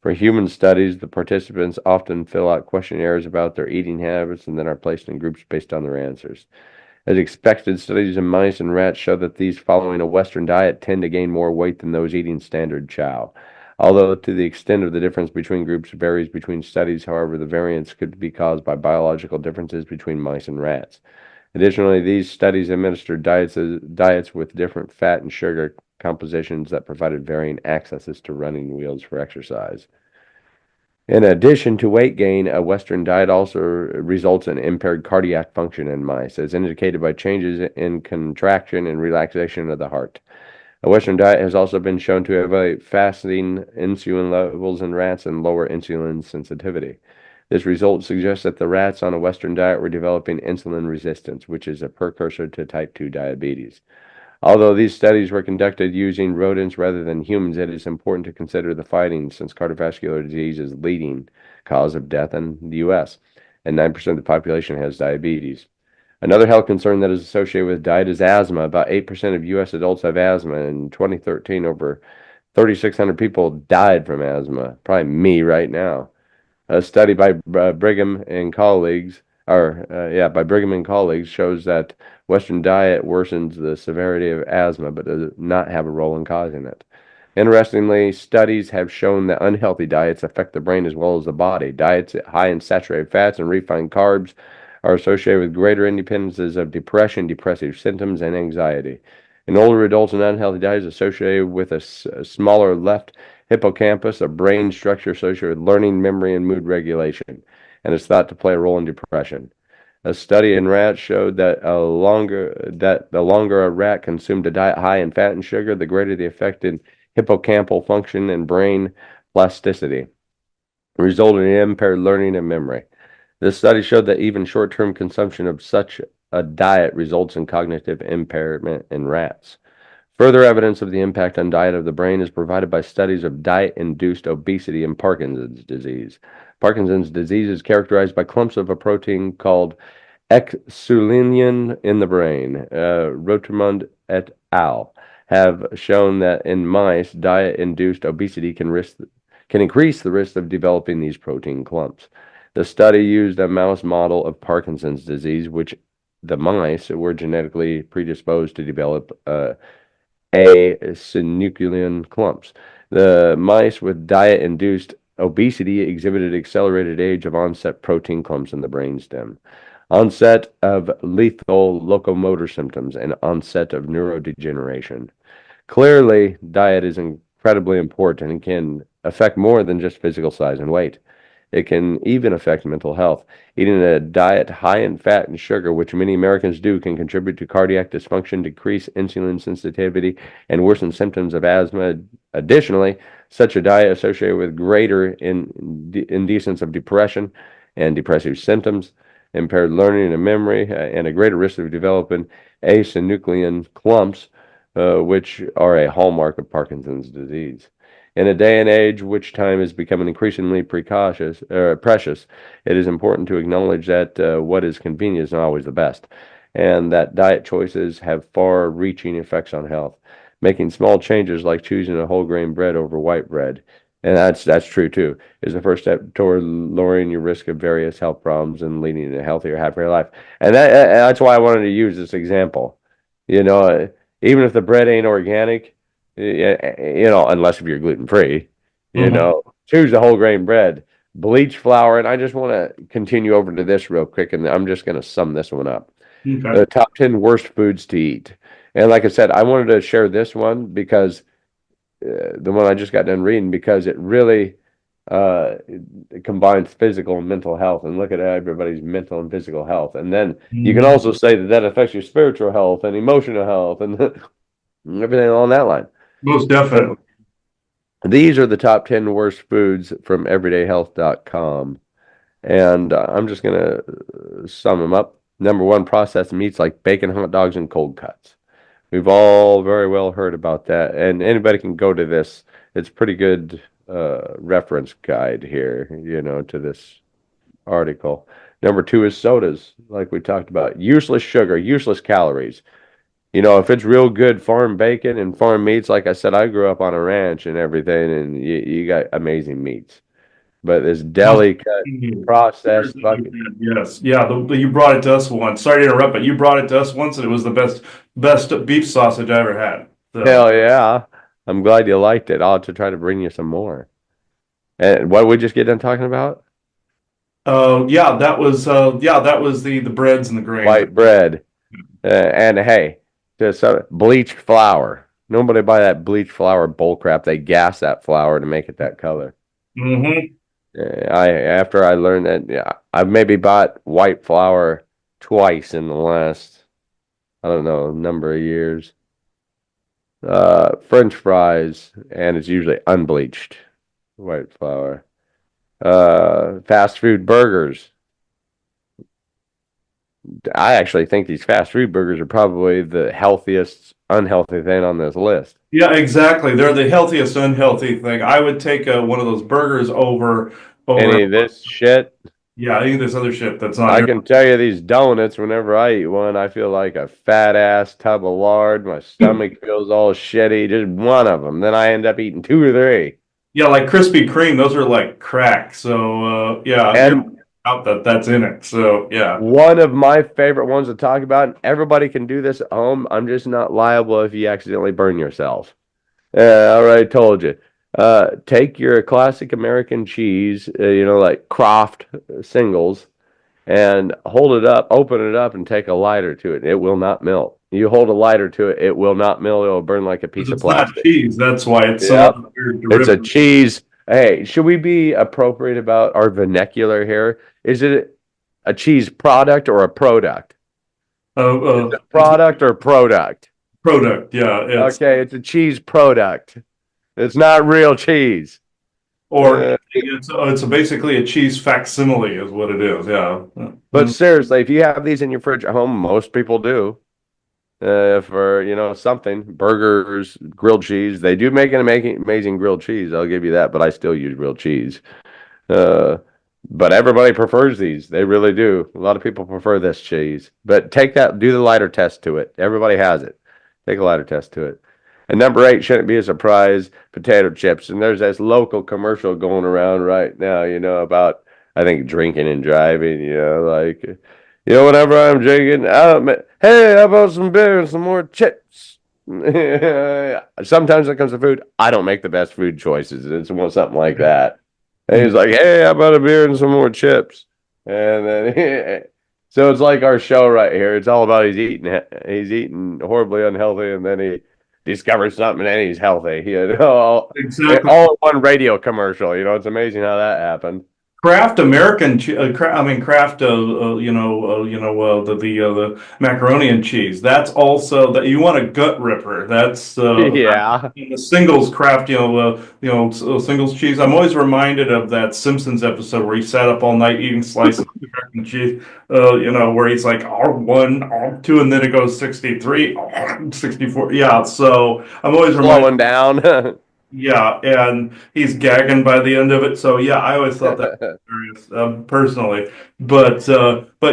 For human studies, the participants often fill out questionnaires about their eating habits and then are placed in groups based on their answers. As expected, studies in mice and rats show that these following a Western diet tend to gain more weight than those eating standard chow. Although to the extent of the difference between groups varies between studies, however, the variance could be caused by biological differences between mice and rats. Additionally, these studies administered diets with different fat and sugar compositions that provided varying accesses to running wheels for exercise. In addition to weight gain, a Western diet also results in impaired cardiac function in mice, as indicated by changes in contraction and relaxation of the heart. A Western diet has also been shown to elevate fasting insulin levels in rats and lower insulin sensitivity. This result suggests that the rats on a Western diet were developing insulin resistance, which is a precursor to type 2 diabetes. Although these studies were conducted using rodents rather than humans, it is important to consider the findings since cardiovascular disease is leading cause of death in the U.S., and 9% of the population has diabetes. Another health concern that is associated with diet is asthma. About 8% of U.S. adults have asthma. In 2013, over 3,600 people died from asthma. Probably me right now. A study by Brigham and colleagues, by Brigham and colleagues, shows that Western diet worsens the severity of asthma, but does not have a role in causing it. Interestingly, studies have shown that unhealthy diets affect the brain as well as the body. Diets high in saturated fats and refined carbs are associated with greater incidences of depression, depressive symptoms, and anxiety. In older adults, an unhealthy diet is associated with a smaller left hippocampus, a brain structure associated with learning, memory, and mood regulation, and is thought to play a role in depression. A study in rats showed that the longer a rat consumed a diet high in fat and sugar, the greater the effect in hippocampal function and brain plasticity, resulting in impaired learning and memory. This study showed that even short-term consumption of such a diet results in cognitive impairment in rats. Further evidence of the impact on diet of the brain is provided by studies of diet-induced obesity and Parkinson's disease. Parkinson's disease is characterized by clumps of a protein called exulinin in the brain. Rotermund et al. Have shown that in mice, diet-induced obesity can increase the risk of developing these protein clumps. The study used a mouse model of Parkinson's disease, which the mice were genetically predisposed to develop synuclein clumps. The mice with diet-induced obesity exhibited accelerated age of onset protein clumps in the brainstem, onset of lethal locomotor symptoms, and onset of neurodegeneration. Clearly, diet is incredibly important and can affect more than just physical size and weight. It can even affect mental health. Eating a diet high in fat and sugar, which many Americans do, can contribute to cardiac dysfunction, decrease insulin sensitivity, and worsen symptoms of asthma. Additionally, such a diet associated with greater indecence of depression and depressive symptoms, impaired learning and memory, and a greater risk of developing asynuclein clumps, which are a hallmark of Parkinson's disease. In a day and age which time is becoming increasingly precious, it is important to acknowledge that what is convenient is not always the best, and that diet choices have far-reaching effects on health. Making small changes like choosing a whole grain bread over white bread, and that's true too, is the first step toward lowering your risk of various health problems and leading to a healthier, happier life. And that's why I wanted to use this example. Even if the bread ain't organic, unless if you're gluten free, choose the whole grain bread, bleach flour. And I just want to continue over to this real quick, and I'm just going to sum this one up. Okay. The top 10 worst foods to eat. And like I said, I wanted to share this one because the one I just got done reading, because it really it combines physical and mental health, and look at everybody's mental and physical health. And then you can also say that affects your spiritual health and emotional health and everything along that line. Most definitely. These are the top 10 worst foods from everydayhealth.com. And I'm just going to sum them up. Number one, processed meats like bacon, hot dogs, and cold cuts. We've all very well heard about that. And anybody can go to this. It's a pretty good reference guide here, to this article. Number two is sodas, like we talked about. Useless sugar, useless calories. If it's real good farm bacon and farm meats, like I said, I grew up on a ranch and everything, and you got amazing meats. But this deli cut, processed, yes, yeah. You brought it to us once. Sorry to interrupt, but you brought it to us once, and it was the best beef sausage I ever had. So. Hell yeah! I'm glad you liked it. I'll have to try to bring you some more. And what did we just get done talking about? That was the breads and the grain. White bread, and hey. Just bleached flour. Nobody buy that bleached flour bull crap. They gas that flour to make it that color. Mm-hmm. After I learned that, I've maybe bought white flour twice in the last, I don't know, number of years. French fries, and it's usually unbleached white flour. Fast food burgers. I actually think these fast food burgers are probably the healthiest unhealthy thing on this list. Yeah, exactly. They're the healthiest unhealthy thing. I would take one of those burgers over. Any of this shit, Yeah, any of this other shit that's not I your. can tell you these donuts, whenever I eat one, I feel like a fat ass tub of lard. My stomach feels all shitty, just one of them. Then I end up eating two or three. Yeah, like Krispy Kreme, those are like crack. So yeah, you're And out that's in it. So yeah. one of my favorite ones to talk about, and everybody can do this at home. I'm just not liable if you accidentally burn yourself. I already told you. Take your classic American cheese, like Kraft singles, and hold it up, open it up, and take a lighter to it. It will not melt. You hold a lighter to it, it will not melt. It will burn like a piece 'Cause of it's not plastic. cheese. That's why it's some Yep. other weird It's a derivative. cheese. Hey, should we be appropriate about our vernacular here? Is it a cheese product or a product? It's a Product or product? product. Yeah, Okay, it's a cheese product. It's not real cheese. or it's basically a cheese facsimile is what it is. Yeah. But seriously, if you have these in your fridge at home, most people do. For something, burgers, grilled cheese, they do make an amazing grilled cheese. I'll give you that, but I still use grilled cheese. Uh, but everybody prefers these. They really do. A lot of people prefer this cheese. But do the lighter test to it. Everybody has it. Take a lighter test to it. And number 8 shouldn't be a surprise, potato chips. And there's this local commercial going around right now, about, I think, drinking and driving, like, whenever I'm drinking, hey, how about some beer and some more chips? Sometimes when it comes to food, I don't make the best food choices. It's something like that. And he's like, hey, how about a beer and some more chips? And then, so it's like our show right here. It's all about he's eating horribly unhealthy, and then he discovers something and he's healthy. Exactly. All in one radio commercial. It's amazing how that happened. Kraft American, I mean Kraft, the macaroni and cheese. That's also that you want a gut ripper. That's Yeah. the singles Kraft, singles cheese. I'm always reminded of that Simpsons episode where he sat up all night eating slices of American cheese. Where he's like R1, R2, and then it goes 63, 64. Yeah, so I'm always reminded. Slowing down. Yeah, and he's gagging by the end of it. So yeah, I always thought that was hilarious, personally. But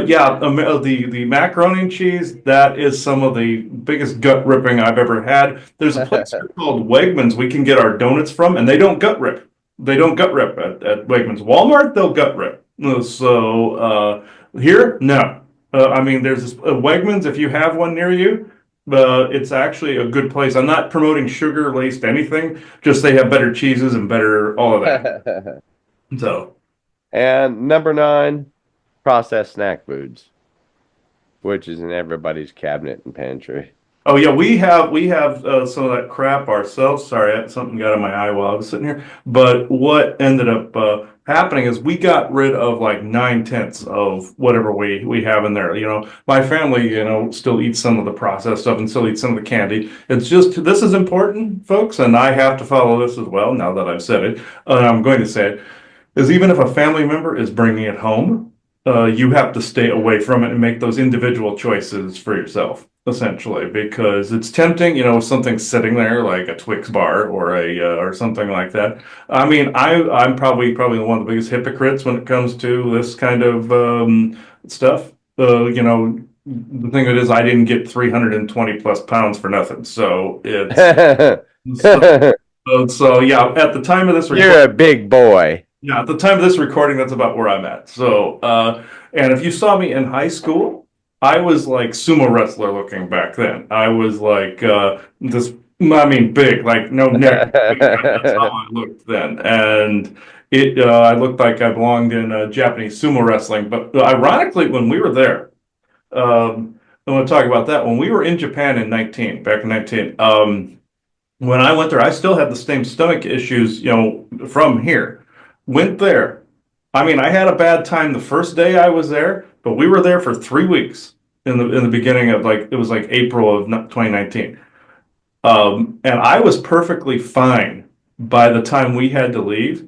yeah, the macaroni and cheese, that is some of the biggest gut ripping I've ever had. There's a place here called Wegmans we can get our donuts from, and they don't gut rip. They don't gut rip at Wegmans. Walmart, they'll gut rip. So here, no. I mean, there's this Wegmans. If you have one near you. It's actually a good place. I'm not promoting sugar-laced anything, just they have better cheeses and better all of that. So, And number 9, processed snack foods, which is in everybody's cabinet and pantry. oh yeah, we have some of that crap ourselves. Sorry, something got in my eye while I was sitting here. But what ended up happening is we got rid of like 9/10 of whatever we have in there. My family, still eats some of the processed stuff and still eats some of the candy. It's just this is important, folks, and I have to follow this as well. Now that I've said it, and I'm going to say it, is even if a family member is bringing it home, you have to stay away from it and make those individual choices for yourself, essentially, because it's tempting, if something's sitting there like a Twix bar or or something like that. I mean, I'm probably one of the biggest hypocrites when it comes to this kind of stuff. The thing that is, I didn't get 320 plus pounds for nothing, so it's so yeah. At the time of this recording. You're a big boy. Yeah, at the time of this recording, that's about where I'm at. So, and if you saw me in high school, I was like sumo wrestler looking back then. I was like big, like no neck. That's how I looked then. And I looked like I belonged in Japanese sumo wrestling. But ironically, when we were there, I want to talk about that. When we were in Japan back in 19, when I went there, I still had the same stomach issues, from here. Went there. I mean, I had a bad time the first day I was there, but we were there for 3 weeks in the beginning of it was like April of 2019. And I was perfectly fine by the time we had to leave.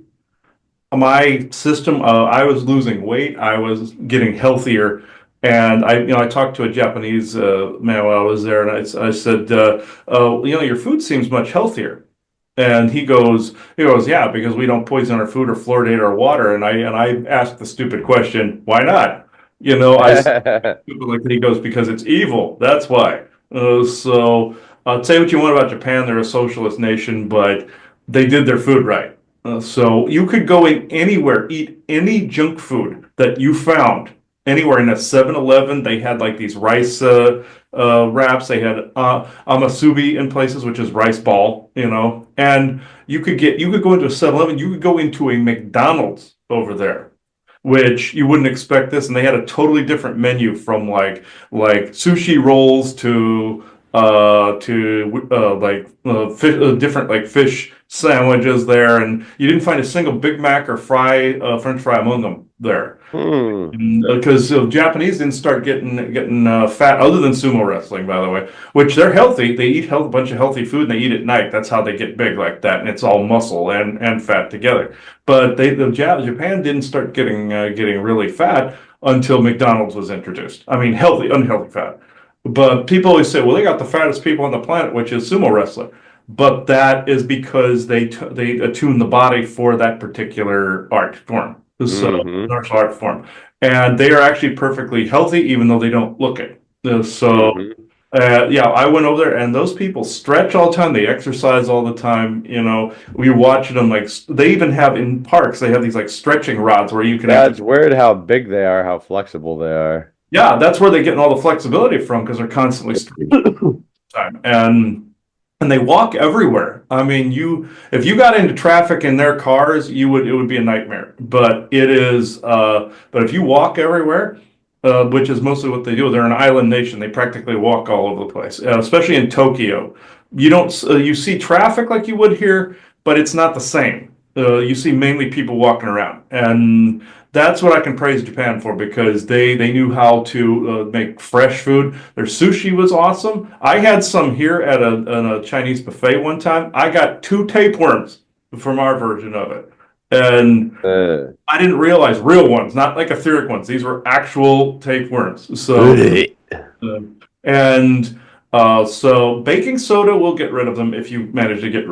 My system, I was losing weight. I was getting healthier. And I talked to a Japanese man while I was there, and I said, your food seems much healthier. And he goes, yeah, because we don't poison our food or fluoridate our water. And I asked the stupid question, why not? I said, like, he goes, because it's evil. That's why. Say what you want about Japan, they're a socialist nation, but they did their food right. So you could go in anywhere, eat any junk food that you found anywhere in a 7-Eleven. They had like these rice wraps. They had amasubi in places, which is rice ball, and you could go into a 7-Eleven, you could go into a McDonald's over there, which you wouldn't expect this, and they had a totally different menu from like sushi rolls to different like fish sandwiches there, and you didn't find a single Big Mac or French fry among them there. Because Japanese didn't start getting fat, other than sumo wrestling, by the way, which they're healthy. They eat a bunch of healthy food, and they eat at night. That's how they get big like that, and it's all muscle and fat together. But Japan didn't start getting really fat until McDonald's was introduced. I mean, unhealthy fat. But people always say, well, they got the fattest people on the planet, which is sumo wrestler. But that is because they attune the body for that particular art form. So, martial art form. And they are actually perfectly healthy, even though they don't look it. Yeah, I went over there, and those people stretch all the time. They exercise all the time. We watch them, like, they even have in parks, they have these like stretching rods where you can. That's weird how big they are, how flexible they are. Yeah, that's where they're getting all the flexibility from, because they're constantly stretching. And they walk everywhere. I mean, if you got into traffic in their cars, it would be a nightmare. But if you walk everywhere, which is mostly what they do, they're an island nation. They practically walk all over the place, especially in Tokyo. You see traffic like you would here, but it's not the same. You see mainly people walking around, and that's what I can praise Japan for, because they knew how to make fresh food. Their sushi was awesome. I had some here at a Chinese buffet one time. I got 2 tapeworms from our version of it. And I didn't realize real ones, not like etheric ones. These were actual tapeworms. So baking soda will get rid of them if you manage to get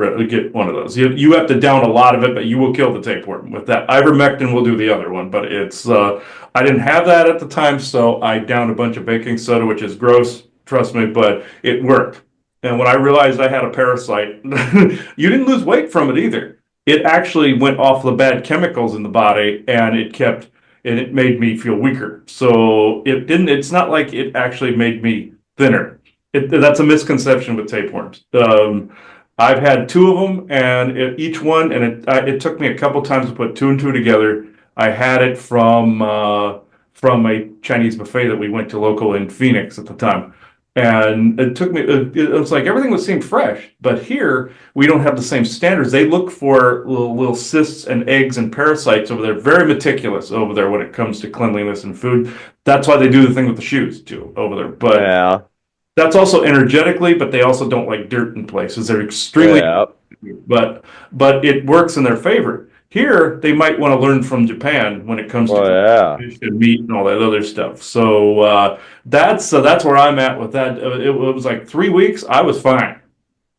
one of those. You have to down a lot of it, but you will kill the tapeworm with that. Ivermectin will do the other one, but it's I didn't have that at the time, so I downed a bunch of baking soda, which is gross, trust me, but it worked. And when I realized I had a parasite, you didn't lose weight from it either. It actually went off the bad chemicals in the body, and it made me feel weaker. So it's not like it actually made me thinner. That's a misconception with tapeworms. I've had 2 of them, and each one, and it took me a couple times to put 2 and 2 together. I had it from a Chinese buffet that we went to local in Phoenix at the time, and it took me. It was like everything seemed fresh, but here we don't have the same standards. They look for little cysts and eggs and parasites over there. Very meticulous over there when it comes to cleanliness and food. That's why they do the thing with the shoes too over there. But yeah. That's also energetically, but they also don't like dirt in places. They're extremely, but it works in their favor. Here, they might want to learn from Japan when it comes to fish and meat and all that other stuff. So that's where I'm at with that. It was like 3 weeks. I was fine.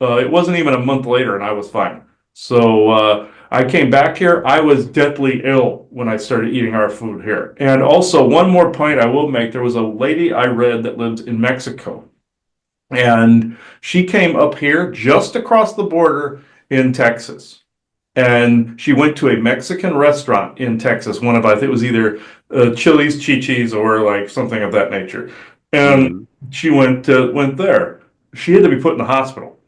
It wasn't even a month later, and I was fine. So I came back here. I was deathly ill when I started eating our food here. And also, one more point I will make: there was a lady I read that lived in Mexico. And she came up here just across the border in Texas. And she went to a Mexican restaurant in Texas. I think it was either Chili's, Chi-Chi's, or like something of that nature. And she went there. She had to be put in the hospital.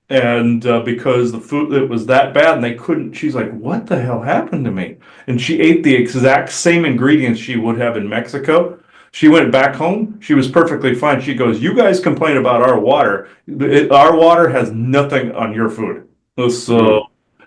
And because the food, it was that bad, and she's like, what the hell happened to me? And she ate the exact same ingredients she would have in Mexico. She went back home. She was perfectly fine. She goes, you guys complain about our water. Our water has nothing on your food.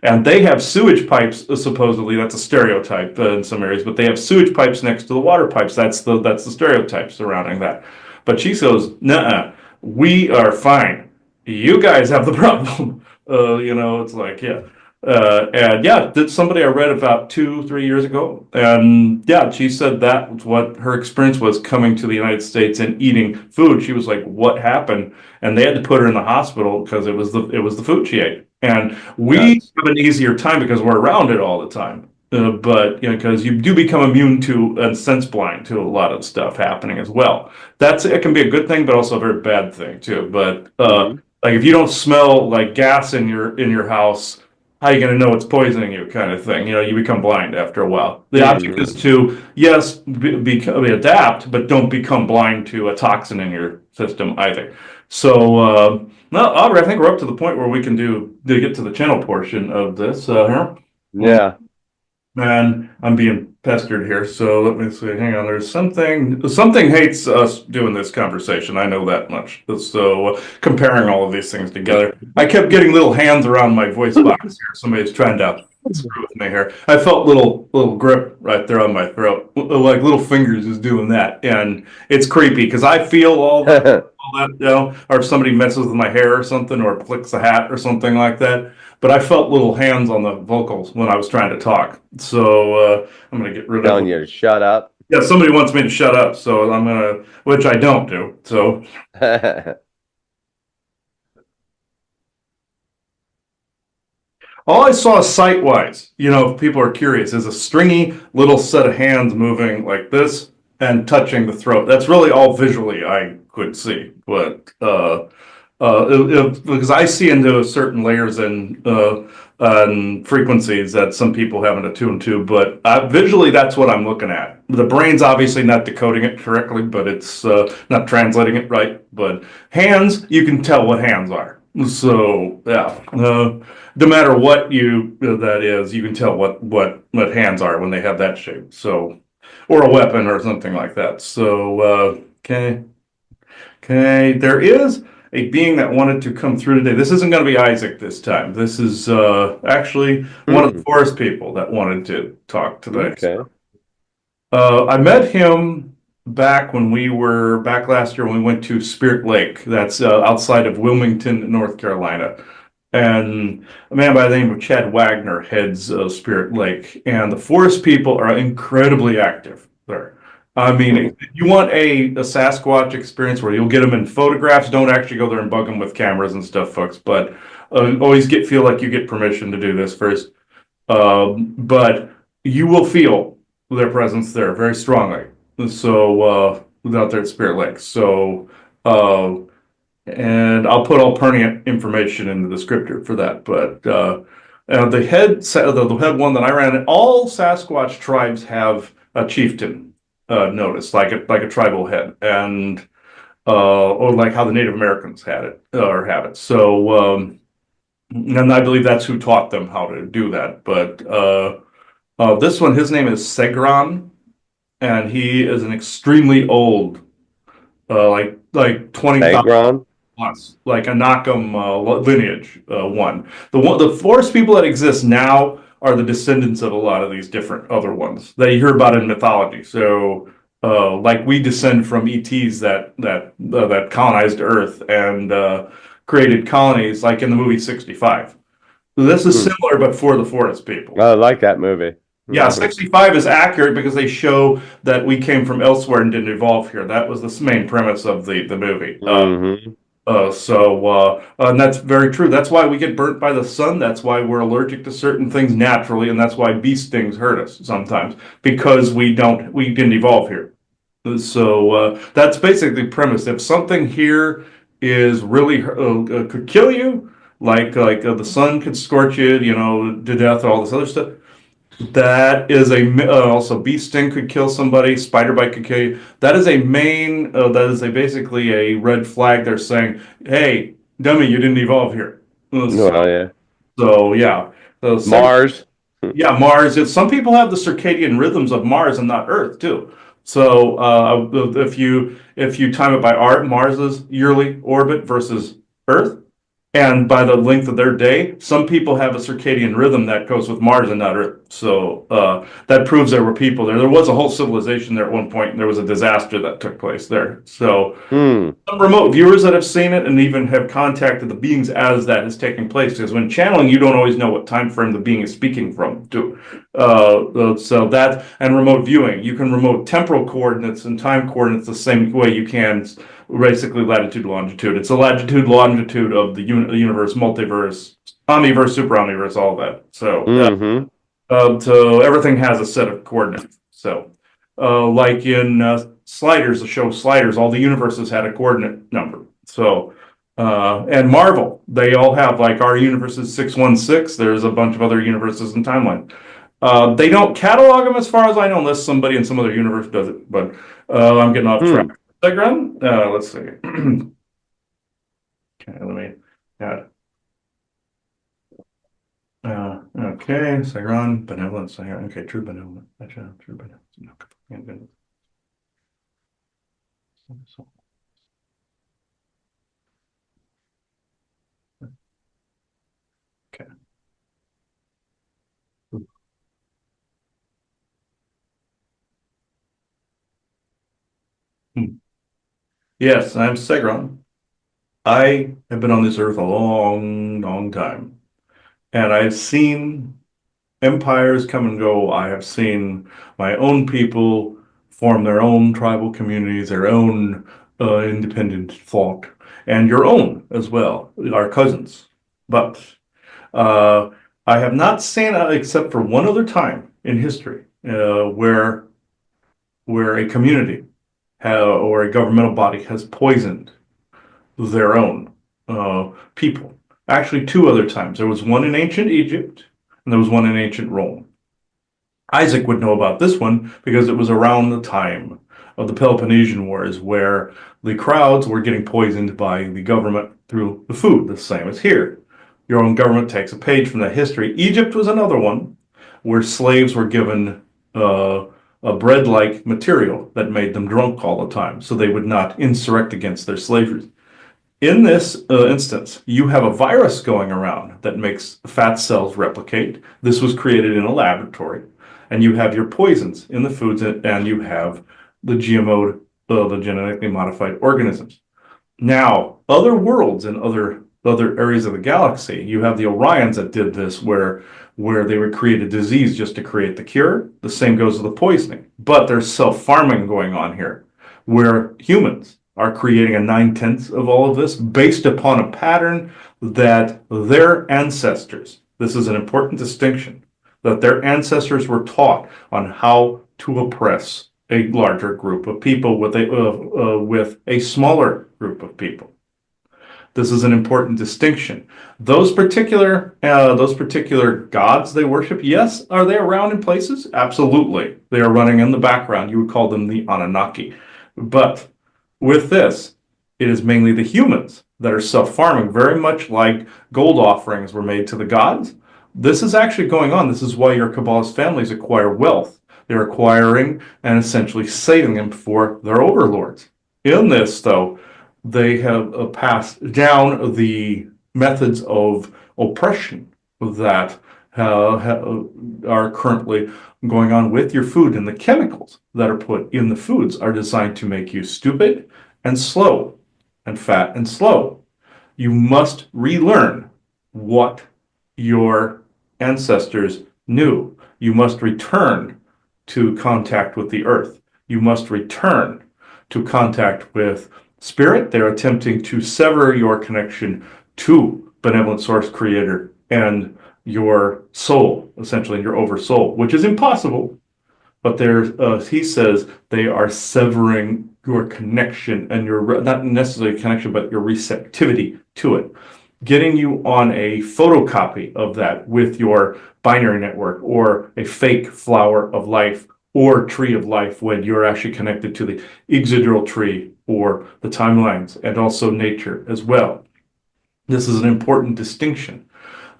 And they have sewage pipes, supposedly. That's a stereotype in some areas, but they have sewage pipes next to the water pipes. That's the stereotype surrounding that. But she goes, nuh-uh, we are fine. You guys have the problem. It's like, yeah. And yeah, that's somebody I read about 2, 3 years ago. And yeah, she said that was what her experience was coming to the United States and eating food. She was like, what happened? And they had to put her in the hospital because it was the food she ate. And we Nuts. have an easier time because we're around it all the time. But because you do become immune to and sense blind to a lot of stuff happening as well. It can be a good thing, but also a very bad thing too. But Mhm. like if you don't smell like gas in your house, how are you going to know it's poisoning you, kind of thing. You become blind after a while. The object Mhm. is to, yes, adapt, but don't become blind to a toxin in your system either. So, no, Aubrey, I think we're up to the point where we can get to the channel portion of this here. Yeah. And I'm being pestered here, so let me see. Hang on, there's something hates us doing this conversation. I know that much. So comparing all of these things together, I kept getting little hands around my voice box here. Somebody's trying to screw with me here. I felt little grip right there on my throat, like little fingers is doing that, and it's creepy because I feel all that, or if somebody messes with my hair or something, or flicks a hat or something like that. But I felt little hands on the vocals when I was trying to talk. So I'm going to get rid of Telling them. you to shut up. Yeah, somebody wants me to shut up, so which I don't do. So all I saw site-wise, if people are curious, is a stringy little set of hands moving like this and touching the throat. That's really all visually I could see. But because I see into certain layers and frequencies that some people haven't attuned to, but visually that's what I'm looking at. The brain's obviously not decoding it correctly, but it's not translating it right. But hands, you can tell what hands are. So yeah, no matter what that is, you can tell what hands are when they have that shape. So, or a weapon or something like that. So okay. Okay, there is a being that wanted to come through today. This isn't going to be Isaac this time. This is actually one of the forest people that wanted to talk today. Okay. I met him back when we were back last year when we went to Spirit Lake. That's outside of Wilmington, North Carolina. And a man by the name of Chad Wagner heads Spirit Lake. And the forest people are incredibly active there. I mean, if you want a Sasquatch experience where you'll get them in photographs, don't actually go there and bug them with cameras and stuff, folks. But always feel like you get permission to do this first. But you will feel their presence there very strongly. So out there at Spirit Lake. So and I'll put all pertinent information in the descriptor for that. But the head one that I ran, all Sasquatch tribes have a chieftain notice, like a tribal head, and or like how the Native Americans had it or have it. So and I believe that's who taught them how to do that. But this one, his name is Segron, and he is an extremely old, like 20,000 Agron? plus, like a Nakam lineage one. The forest people that exist now are the descendants of a lot of these different other ones that you hear about in mythology. So, like we descend from ETs that colonized Earth and created colonies, like in the movie 65. So this is similar, but for the forest people. I like that movie. Yeah, 65 is accurate because they show that we came from elsewhere and didn't evolve here. That was the main premise of the movie. Mhm. And that's very true. That's why we get burnt by the sun. That's why we're allergic to certain things naturally, and that's why bee stings hurt us sometimes because we didn't evolve here. So that's basically the premise. If something here is really could kill you, like the sun could scorch you, to death, all this other stuff. That is also bee sting could kill somebody, spider bite could kill you. That is basically a red flag. They're saying, "Hey, dummy, you didn't evolve here." Oh, yeah. So yeah, Mars. yeah, Mars. Some people have the circadian rhythms of Mars and not Earth too. So if you time it by Mars's yearly orbit versus Earth, And by the length of their day, some people have a circadian rhythm that goes with Mars and not Earth. So that proves there were people there. There was a whole civilization there at one point, and there was a disaster that took place there. So Hmm. some remote viewers that have seen it and even have contacted the beings as that is taking place. Because when channeling, you don't always know what time frame the being is speaking from. So that and remote viewing, you can remote temporal coordinates and time coordinates the same way you can basically latitude, longitude. It's the latitude, longitude of the universe, multiverse, omniverse, super omniverse, all that. So everything has a set of coordinates. So, like in Sliders, the show Sliders, all the universes had a coordinate number. So, and Marvel, they all have, like, our universe is 616. There's a bunch of other universes in timeline. They don't catalog them as far as I know, unless somebody in some other universe does it. But I'm getting off track. Segron, let's see. Okay, let me add. Okay, Sagron, benevolence. Okay, true benevolence. True benevolence. No, okay. Yes, I'm Segron. I have been on this earth a long, long time, and I've seen empires come and go. I have seen my own people form their own tribal communities, their own independent thought, and your own as well, our cousins. But I have not seen, except for one other time in history, where a community or a governmental body has poisoned their own people. Actually, two other times. There was one in ancient Egypt, and there was one in ancient Rome. Isaac would know about this one because it was around the time of the Peloponnesian Wars, where the crowds were getting poisoned by the government through the food, the same as here. Your own government takes a page from that history. Egypt was another one where slaves were given a bread-like material that made them drunk all the time, so they would not insurrect against their slavery. In this instance, you have a virus going around that makes fat cells replicate. This was created in a laboratory. And you have your poisons in the foods, and you have the GMO, the genetically modified organisms. Now, other worlds and other areas of the galaxy, you have the Orions that did this, where they would create a disease just to create the cure. The same goes with the poisoning. But there's self-farming going on here, where humans are creating a 9/10 of all of this based upon a pattern that their ancestors, this is an important distinction, that their ancestors were taught on how to oppress a larger group of people with a smaller group of people. This is an important distinction. Those particular gods they worship, yes, are they around in places? Absolutely. They are running in the background. You would call them the Anunnaki. But with this, it is mainly the humans that are self-farming, very much like gold offerings were made to the gods. This is actually going on. This is why your Kabbalist families acquire wealth. They're acquiring and essentially saving them for their overlords. In this, though, they have passed down the methods of oppression that are currently going on with your food, and the chemicals that are put in the foods are designed to make you stupid and slow and fat and slow. You must relearn what your ancestors knew. You must return to contact with the earth. You must return to contact with spirit. They're attempting to sever your connection to benevolent source creator and your soul, essentially your oversoul, which is impossible. But he says they are severing your connection and your, not necessarily connection, but your receptivity to it, getting you on a photocopy of that with your binary network or a fake flower of life or tree of life, when you're actually connected to the Yggdrasil tree or the timelines and also nature as well. This is an important distinction.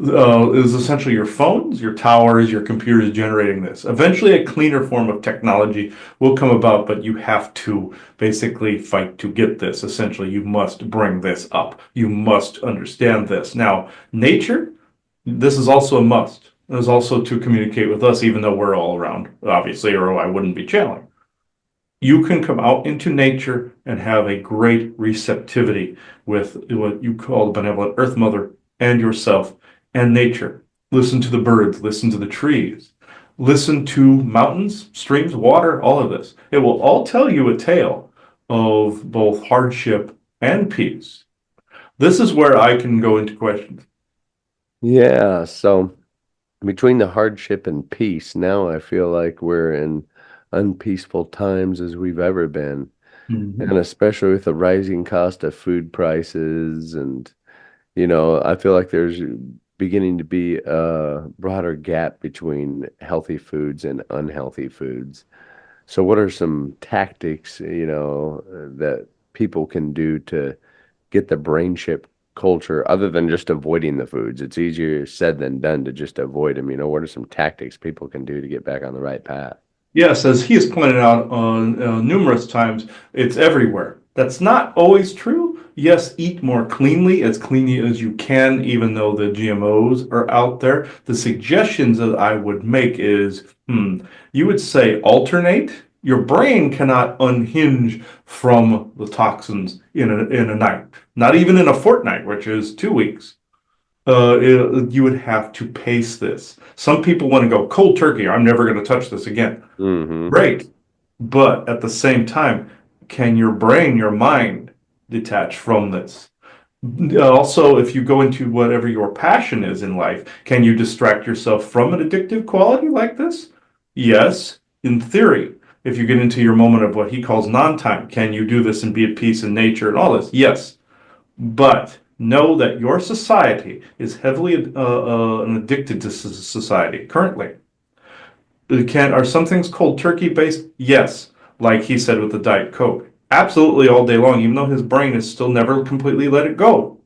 is essentially your phones, your towers, your computers generating this. Eventually, a cleaner form of technology will come about, but you have to basically fight to get this. Essentially, you must bring this up. You must understand this. Now, nature, this is also a must. It is also to communicate with us, even though we're all around, obviously, or I wouldn't be channeling. You can come out into nature and have a great receptivity with what you call the benevolent Earth Mother and yourself and nature. Listen to the birds, listen to the trees, listen to mountains, streams, water, all of this. It will all tell you a tale of both hardship and peace. This is where I can go into questions. Yeah, so between the hardship and peace, now I feel like we're in unpeaceful times as we've ever been. And especially with the rising cost of food prices. And, I feel like there's beginning to be a broader gap between healthy foods and unhealthy foods. So, what are some tactics, that people can do to get the brain chip culture other than just avoiding the foods? It's easier said than done to just avoid them. What are some tactics people can do to get back on the right path? Yes, as he has pointed out on numerous times, it's everywhere. That's not always true. Yes, eat more cleanly as you can, even though the GMOs are out there. The suggestions that I would make is, you would say alternate. Your brain cannot unhinge from the toxins in a night, not even in a fortnight, which is 2 weeks. You would have to pace this. Some people want to go cold turkey. I'm never going to touch this again. Mm-hmm. Great. But at the same time, can your brain, your mind detach from this? Also, if you go into whatever your passion is in life, can you distract yourself from an addictive quality like this? Yes, in theory. If you get into your moment of what he calls non-time, can you do this and be at peace in nature and all this? Yes. But know that your society is heavily addicted to society currently. Are some things cold turkey based? Yes, like he said with the Diet Coke. Absolutely all day long, even though his brain has still never completely let it go.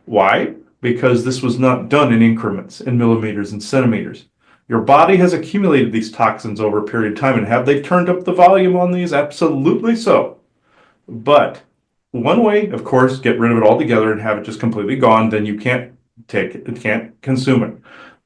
Why? Because this was not done in increments, in millimeters and centimeters. Your body has accumulated these toxins over a period of time, and have they turned up the volume on these? Absolutely so. But one way, of course, get rid of it altogether and have it just completely gone, then you can't take it, can't consume it.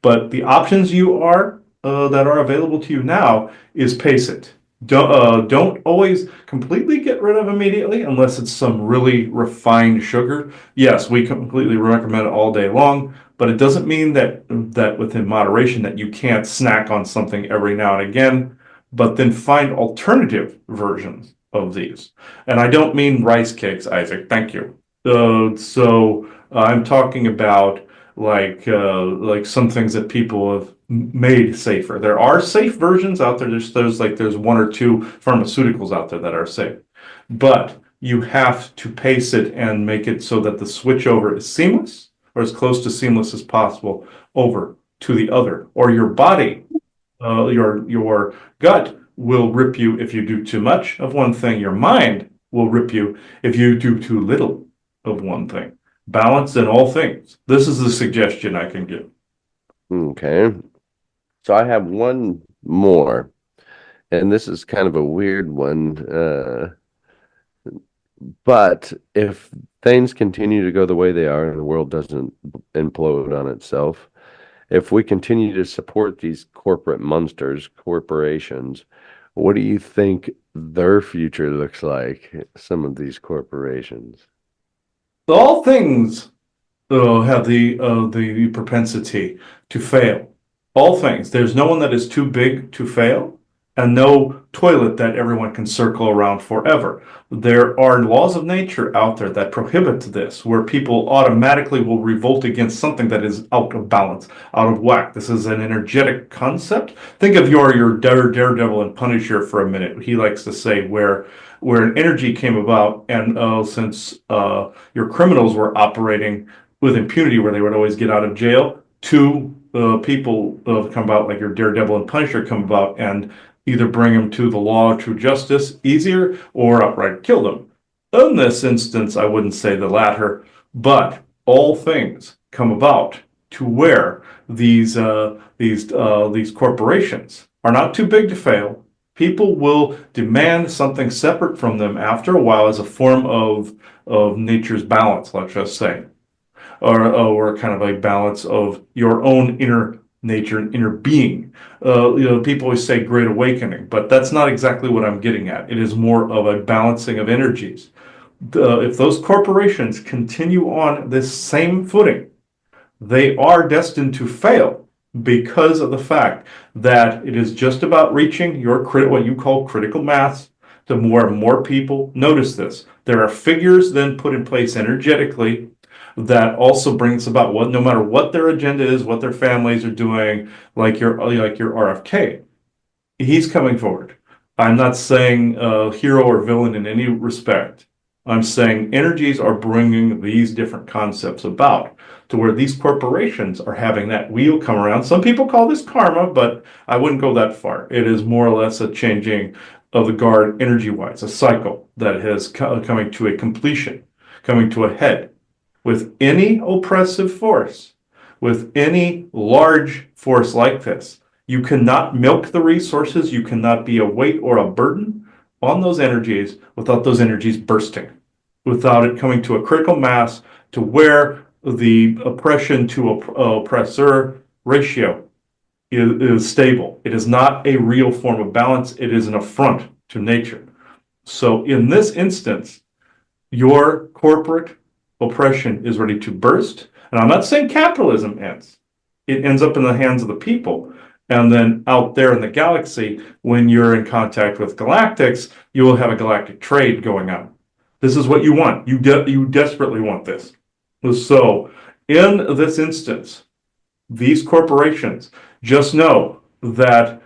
But the options that are available to you now is pace it. Don't always completely get rid of immediately unless it's some really refined sugar. Yes, we completely recommend it all day long, but it doesn't mean that within moderation that you can't snack on something every now and again, but then find alternative versions of these. And I don't mean rice cakes, Isaac. Thank you. I'm talking about like some things that people have made safer. There are safe versions out there. There's one or two pharmaceuticals out there that are safe, but you have to pace it and make it so that the switch over is seamless or as close to seamless as possible over to the other, or your body, your gut will rip you if you do too much of one thing. Your mind will rip you if you do too little of one thing. Balance in all things. This is the suggestion I can give. Okay. So I have one more, and this is kind of a weird one. But if things continue to go the way they are and the world doesn't implode on itself, if we continue to support these corporate monsters, corporations, what do you think their future looks like? Some of these corporations. All things have the propensity to fail. All things. There's no one that is too big to fail, and no toilet that everyone can circle around forever. There are laws of nature out there that prohibit this, where people automatically will revolt against something that is out of balance, out of whack. This is an energetic concept. Think of your Daredevil and Punisher for a minute. He likes to say where an energy came about, and since your criminals were operating with impunity, where they would always get out of jail, two people come about, like your Daredevil and Punisher come about, and either bring them to the law, true justice, easier, or outright kill them. In this instance, I wouldn't say the latter, but all things come about to where these corporations are not too big to fail. People will demand something separate from them after a while as a form of nature's balance, let's just say, or kind of a balance of your own inner nature and inner being. People always say great awakening, but that's not exactly what I'm getting at. It is more of a balancing of energies. If those corporations continue on this same footing, they are destined to fail because of the fact that it is just about reaching your what you call critical mass to more and more people. Notice this. There are figures then put in place energetically that also brings about what, no matter what their agenda is, what their families are doing, like your RFK, he's coming forward. I'm not saying hero or villain in any respect. I'm saying energies are bringing these different concepts about to where these corporations are having that wheel come around. Some people call this karma, but I wouldn't go that far. It is more or less a changing of the guard energy-wise, a cycle that has coming to a completion, coming to a head. With any oppressive force, with any large force like this, you cannot milk the resources, you cannot be a weight or a burden on those energies without those energies bursting, without it coming to a critical mass to where the oppression to oppressor ratio is stable. It is not a real form of balance, it is an affront to nature. So in this instance, your corporate oppression is ready to burst. And I'm not saying capitalism ends. It ends up in the hands of the people. And then out there in the galaxy, when you're in contact with galactics, you will have a galactic trade going on. This is what you want. You desperately want this. So in this instance, these corporations just know that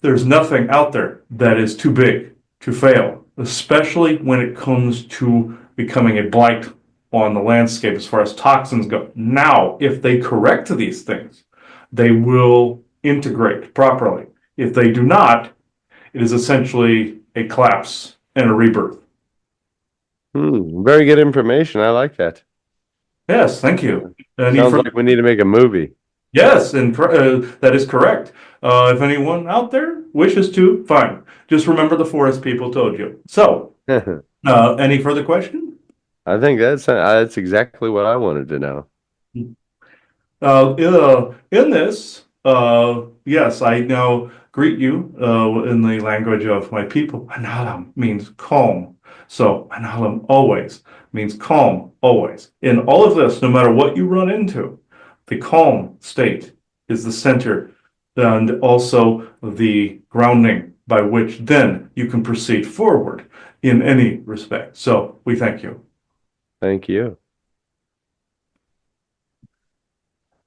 there's nothing out there that is too big to fail, especially when it comes to becoming a blight on the landscape as far as toxins go. Now, if they correct these things, they will integrate properly. If they do not, it is essentially a collapse and a rebirth. Very good information. I like that. Yes, thank you. Sounds like we need to make a movie. Yes, and that is correct. If anyone out there wishes to, fine. Just remember the forest people told you. So, any further questions? I think that's exactly what I wanted to know. In this, yes, I now greet you in the language of my people. Analam means calm. So analam always means calm, always. In all of this, no matter what you run into, the calm state is the center and also the grounding by which then you can proceed forward in any respect. So we thank you. Thank you.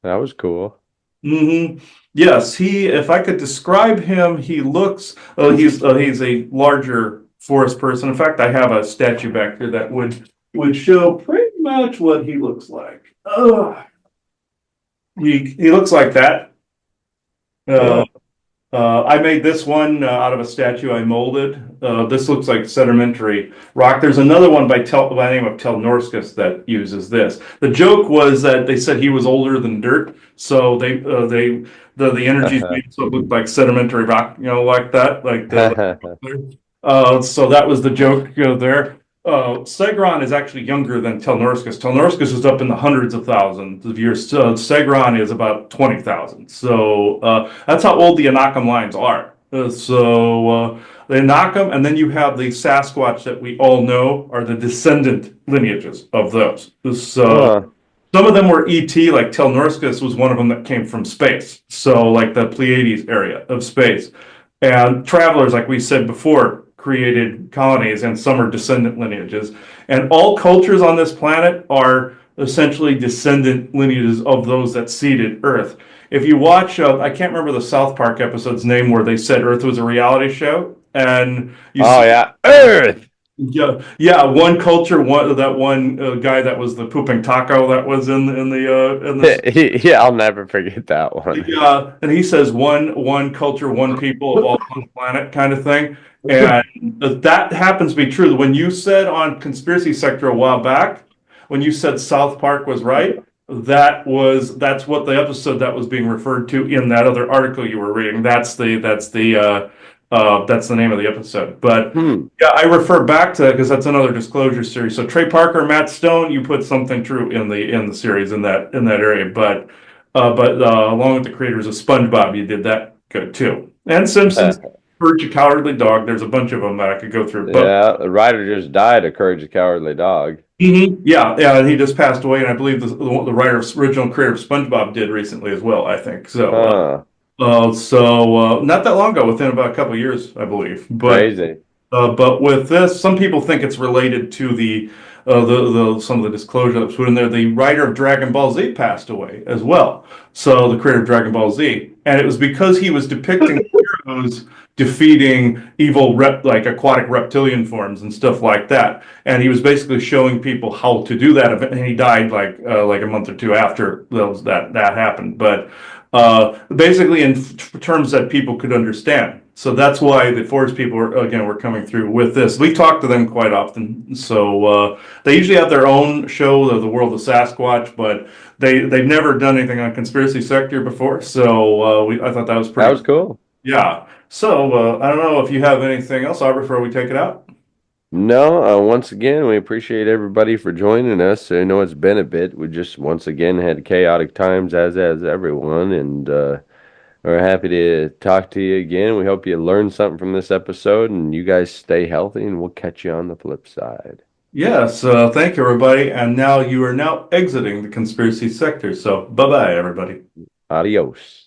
That was cool. Yes, if I could describe him, he looks, he's a larger forest person. In fact, I have a statue back here that would show pretty much what he looks like. He looks like that. I made this one out of a statue I molded. This looks like sedimentary rock. There's another one by the name of Telnorskus that uses this. The joke was that they said he was older than dirt, so the energies made so it looked like sedimentary rock, like that, like so that was the joke there. Stegron is actually younger than Telnorskus. Telnorskus is up in the hundreds of thousands of years. Stegron is about 20,000. So that's how old the Anakam lines are. The Anakam, and then you have the Sasquatch that we all know are the descendant lineages of those. So some of them were ET, like Telnorskus was one of them that came from space. So like the Pleiades area of space. And travelers, like we said before, created colonies, and some are descendant lineages. And all cultures on this planet are essentially descendant lineages of those that seeded Earth. If you watch, I can't remember the South Park episode's name where they said Earth was a reality show, and Earth. Yeah, one culture, that one guy that was the pooping taco that was in the yeah, I'll never forget that one. Yeah, and he says one culture, one people of all on the planet kind of thing. And that happens to be true. When you said on Conspiracy Sector a while back, when you said South Park was right, that's what the episode that was being referred to in that other article you were reading. That's the name of the episode. But yeah, I refer back to that because that's another disclosure series. So Trey Parker, Matt Stone, you put something true in the series in that area. But along with the creators of SpongeBob, you did that good too. And Simpsons, Courage the Cowardly Dog. There's a bunch of them that I could go through. But Yeah, the writer just died of Courage the Cowardly Dog. yeah, and he just passed away, and I believe the writer, original creator of SpongeBob did recently as well, I think. So, not that long ago, within about a couple of years, I believe. Crazy. But with this, some people think it's related to the some of the disclosure that was put in there. The writer of Dragon Ball Z passed away as well. So the creator of Dragon Ball Z, and it was because he was depicting heroes defeating evil like aquatic reptilian forms and stuff like that. And he was basically showing people how to do that. And he died like a month or two after that happened. But basically in terms that people could understand. So that's why the forest people were coming through with this. We talk to them quite often. So they usually have their own show, the World of Sasquatch, but they've never done anything on Conspiracy Sector before. So I thought that was pretty. That was cool. Yeah. So I don't know if you have anything else, Aubrey, before we take it out. No, once again, we appreciate everybody for joining us. I know it's been a bit. We just once again had chaotic times, as everyone, and we're happy to talk to you again. We hope you learned something from this episode, and you guys stay healthy, and we'll catch you on the flip side. Yes, thank you, everybody. And now you are now exiting the Conspiracy Sector. So bye-bye, everybody. Adios.